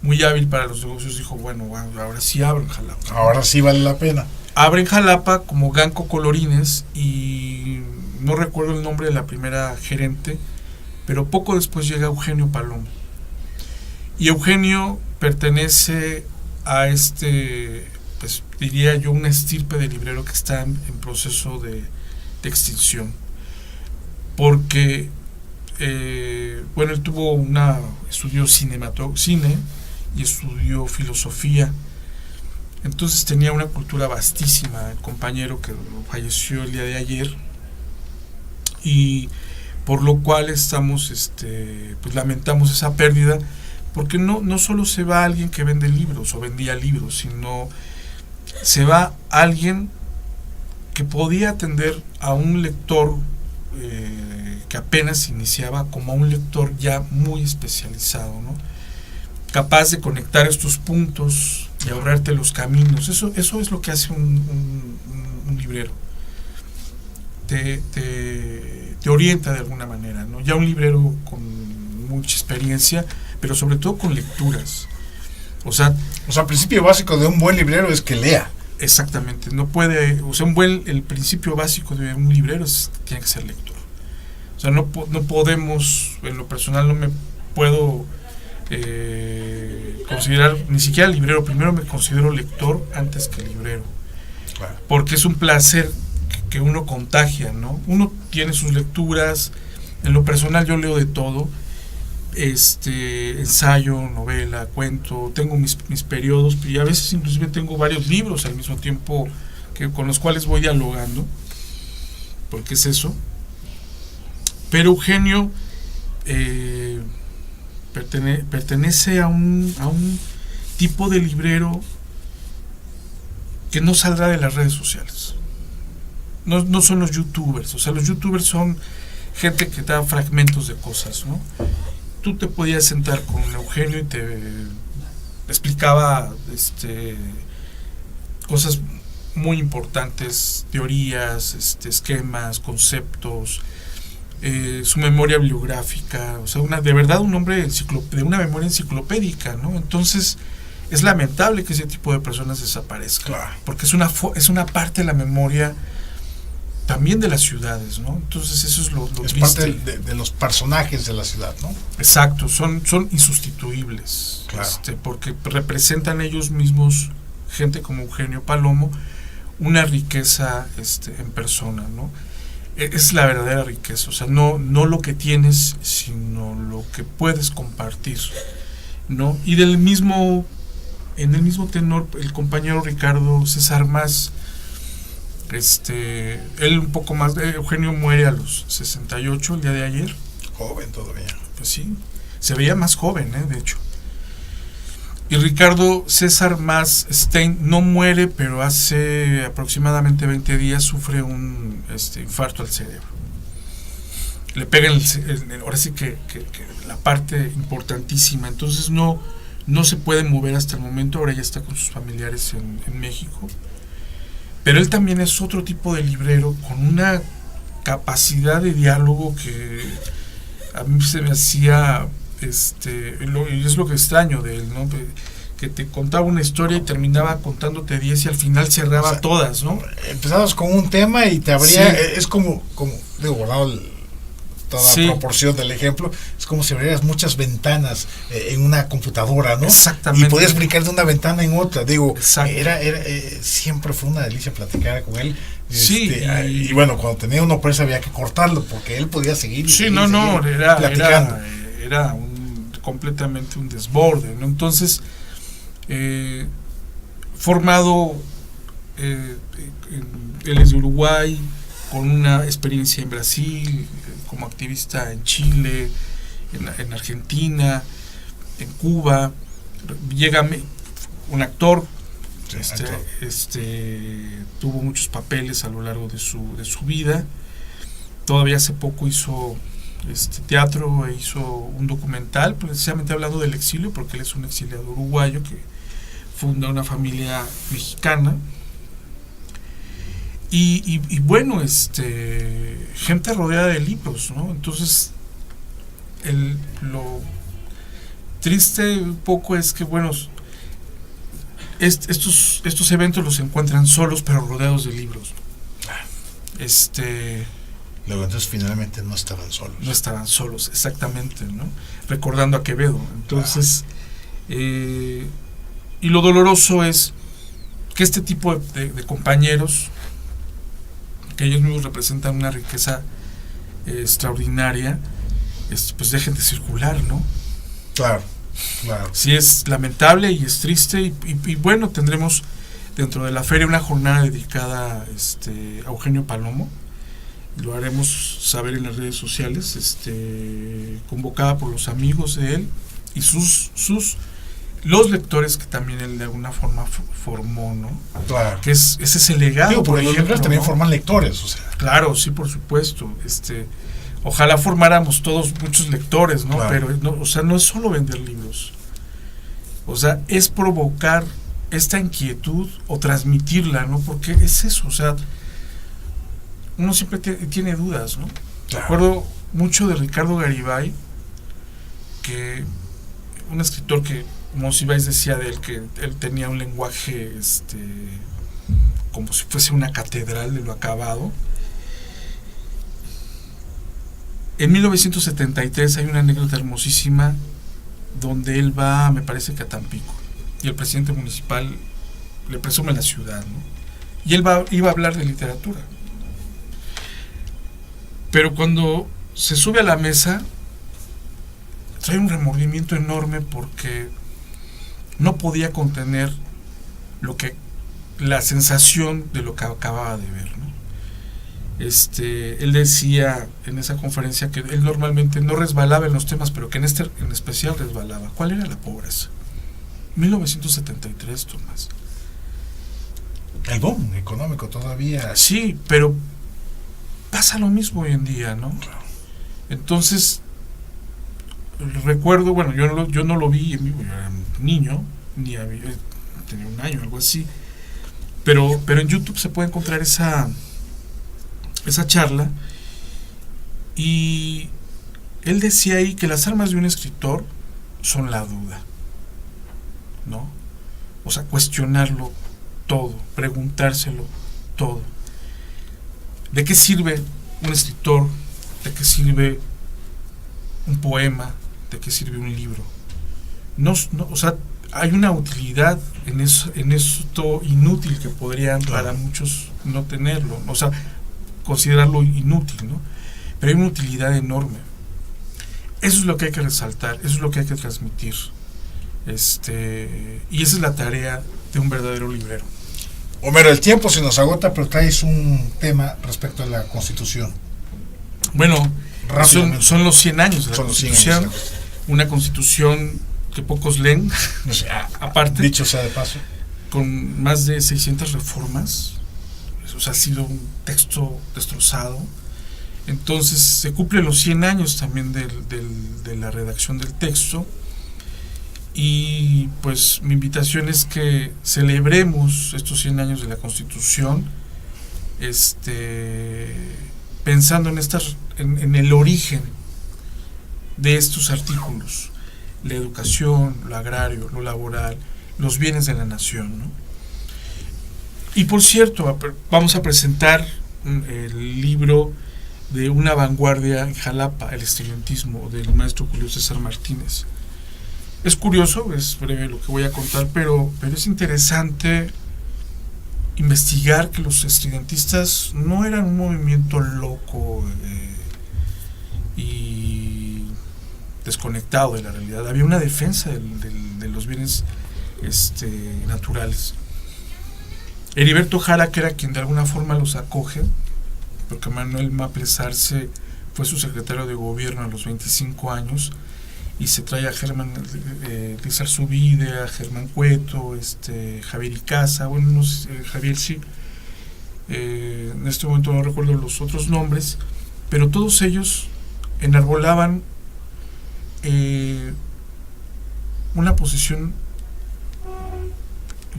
muy hábil para los negocios, dijo, bueno, ahora sí abre en Jalapa. Ahora sí vale la pena. Abre en Jalapa como Ganco Colorines y no recuerdo el nombre de la primera gerente, pero poco después llega Eugenio Palomo. Y Eugenio pertenece a pues diría yo, una estirpe de librero que está en proceso de extinción. Porque, él estudió cine y estudió filosofía. Entonces tenía una cultura vastísima, el compañero que falleció el día de ayer, y por lo cual estamos, pues lamentamos esa pérdida, porque no solo se va alguien que vende libros o vendía libros, sino se va alguien que podía atender a un lector que apenas iniciaba, como a un lector ya muy especializado, ¿no? Capaz de conectar estos puntos y ahorrarte los caminos. Eso es lo que hace un librero. Te orienta de alguna manera, ¿no? Ya un librero con mucha experiencia, pero sobre todo con lecturas. O sea, el principio básico de un buen librero es que lea. Exactamente, el principio básico de un librero tiene que ser lector. O sea, no podemos, en lo personal no me puedo considerar ni siquiera librero, primero me considero lector antes que librero. Claro. Porque es un placer que uno contagia, ¿no? Uno tiene sus lecturas, en lo personal yo leo de todo, ensayo, novela, cuento, tengo mis periodos, y a veces inclusive tengo varios libros al mismo tiempo con los cuales voy dialogando, porque es eso. Pero Eugenio pertenece a un tipo de librero que no saldrá de las redes sociales. No son los youtubers, o sea, los youtubers son gente que da fragmentos de cosas, ¿no? Tú te podías sentar con Eugenio y te explicaba cosas muy importantes, teorías, esquemas, conceptos, su memoria bibliográfica, o sea, de verdad un hombre de una memoria enciclopédica, ¿no? Entonces es lamentable que ese tipo de personas desaparezcan, claro, porque es una parte de la memoria también de las ciudades, ¿no? Entonces eso es lo es triste. Parte de los personajes de la ciudad, ¿no? Exacto, son insustituibles, claro, porque representan ellos mismos, gente como Eugenio Palomo, una riqueza en persona, ¿no? Es la verdadera riqueza, o sea, no lo que tienes, sino lo que puedes compartir, ¿no? Y en el mismo tenor, el compañero Ricardo César Mas, él un poco más, Eugenio muere a los 68 el día de ayer. Joven todavía. Pues sí, se veía más joven, de hecho. Y Ricardo César Mas Stein no muere, pero hace aproximadamente 20 días sufre un infarto al cerebro. Le pega ahora sí que la parte importantísima. Entonces no se puede mover hasta el momento. Ahora ya está con sus familiares en México. Pero él también es otro tipo de librero con una capacidad de diálogo que a mí se me hacía, y es lo que extraño de él, ¿no? Que te contaba una historia y terminaba contándote 10 y al final cerraba todas, ¿no? Empezabas con un tema y te abría, es como digo, guardado toda proporción del ejemplo, es como si abrieras muchas ventanas en una computadora, ¿no? Exactamente. Y podías brincar de una ventana en otra, digo, exacto, era siempre fue una delicia platicar con él. Sí, y bueno, cuando tenía una presa había que cortarlo porque él podía seguir platicando. Era completamente un desborde, ¿no? Entonces, formado, él es de Uruguay, con una experiencia en Brasil, como activista en Chile, en Argentina, en Cuba. Llega un actor, tuvo muchos papeles a lo largo de su vida. Todavía hace poco hizo teatro, hizo un documental precisamente hablando del exilio, porque él es un exiliado uruguayo que funda una familia mexicana. Y bueno, gente rodeada de libros, ¿no? Entonces, lo triste un poco es que, bueno, estos eventos los encuentran solos, pero rodeados de libros. Luego, entonces, finalmente no estaban solos. No estaban solos, exactamente, ¿no? Recordando a Quevedo. Entonces, y lo doloroso es que este tipo de compañeros, que ellos mismos representan una riqueza extraordinaria, pues dejen de circular, ¿no? Claro. Sí, es lamentable y es triste, y bueno, tendremos dentro de la feria una jornada dedicada a Eugenio Palomo. Lo haremos saber en las redes sociales, convocada por los amigos de él y los lectores que también él de alguna forma formó, ¿no? Claro. Que ese es el legado. Digo, porque por ejemplo, los también ¿no? forman lectores, o sea. Claro, sí, por supuesto. Ojalá formáramos todos muchos lectores, ¿no? Claro. Pero no, o sea, no es solo vender libros. O sea, es provocar esta inquietud o transmitirla, ¿no? Porque es eso, o sea, uno siempre tiene dudas, ¿no? Claro. Recuerdo mucho de Ricardo Garibay, que un escritor que Monsiváis decía de él que él tenía un lenguaje como si fuese una catedral de lo acabado. En 1973 hay una anécdota hermosísima donde él va, me parece que a Tampico, y el presidente municipal le presume la ciudad, ¿no? Y él iba a hablar de literatura. Pero cuando se sube a la mesa, trae un remordimiento enorme porque no podía contener la sensación de lo que acababa de ver, ¿no? Él decía en esa conferencia que él normalmente no resbalaba en los temas, pero que en especial resbalaba. ¿Cuál era la pobreza? 1973, Tomás. El boom económico todavía. Sí, pero pasa lo mismo hoy en día, ¿no? Entonces, recuerdo, bueno, yo no lo vi en vivo, yo era niño, tenía un año, algo así, pero en YouTube se puede encontrar esa charla, y él decía ahí que las armas de un escritor son la duda, ¿no? O sea, cuestionarlo todo, preguntárselo todo. ¿De qué sirve un escritor? ¿De qué sirve un poema? ¿De qué sirve un libro? No, o sea, hay una utilidad en esto inútil que podrían para muchos no tenerlo, o sea, considerarlo inútil, ¿no? Pero hay una utilidad enorme. Eso es lo que hay que resaltar, eso es lo que hay que transmitir. Y esa es la tarea de un verdadero librero. Homero, el tiempo se nos agota, pero traes un tema respecto a la Constitución. Bueno, son los 100 años de la Constitución, una Constitución que pocos leen, aparte, dicho sea de paso, con más de 600 reformas. O sea, ha sido un texto destrozado. Entonces se cumplen los 100 años también de la redacción del texto, y pues mi invitación es que celebremos estos 100 años de la Constitución, pensando en el origen de estos artículos: la educación, lo agrario, lo laboral, los bienes de la nación, ¿no? Y por cierto, vamos a presentar el libro de una vanguardia en Jalapa, el estudiantismo, del maestro Julio César Martínez. Es curioso, es breve lo que voy a contar, pero es interesante investigar que los estudiantistas no eran un movimiento loco y desconectado de la realidad. Había una defensa de los bienes naturales. Heriberto Jara, que era quien de alguna forma los acoge, porque Manuel Maples Arce fue su secretario de gobierno a los 25 años, y se trae a Germán Lizarzubide, a Germán Cueto, Javier Icaza, bueno, no sé, Javier sí, en este momento no recuerdo los otros nombres, pero todos ellos enarbolaban una posición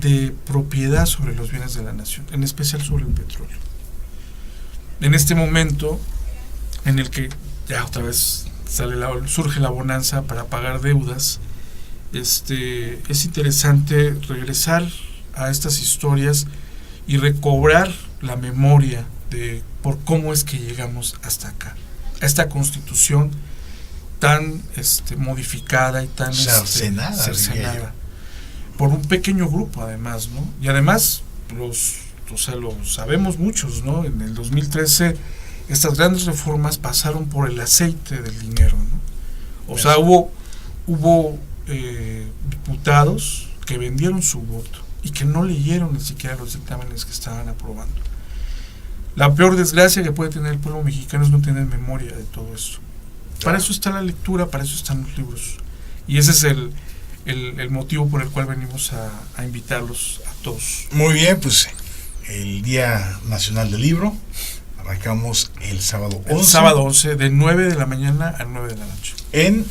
de propiedad sobre los bienes de la nación, en especial sobre el petróleo. En este momento en el que ya otra vez surge la bonanza para pagar deudas, es interesante regresar a estas historias y recobrar la memoria de por cómo es que llegamos hasta acá, a esta constitución tan modificada y tan cercenada por un pequeño grupo, además, ¿no? Y además lo sabemos muchos, ¿no? En el 2013 estas grandes reformas pasaron por el aceite del dinero, ¿no? O sea, hubo diputados que vendieron su voto y que no leyeron ni siquiera los dictámenes que estaban aprobando. La peor desgracia que puede tener el pueblo mexicano es no tener memoria de todo esto. Para eso está la lectura, para eso están los libros. Y ese es el motivo por el cual venimos a invitarlos a todos. Muy bien, pues el Día Nacional del Libro. Arrancamos el sábado 11. El sábado 11, de 9 de la mañana a 9 de la noche. En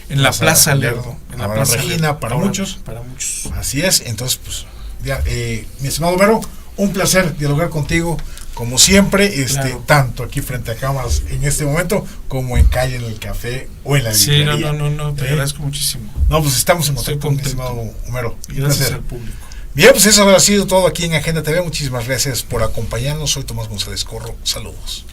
la Plaza Lerdo. En la Plaza Regina, para muchos. Para muchos. Así es. Entonces, pues, ya, mi estimado Homero, un placer dialogar contigo, como siempre, claro. Tanto aquí frente a cámaras en este momento, como en calle, en el café o en la librería. Sí, no, te agradezco muchísimo. No, pues estamos en contacto, mi estimado Homero. Gracias al público. Bien, pues eso ha sido todo aquí en Agenda TV. Muchísimas gracias por acompañarnos. Soy Tomás González Corro. Saludos.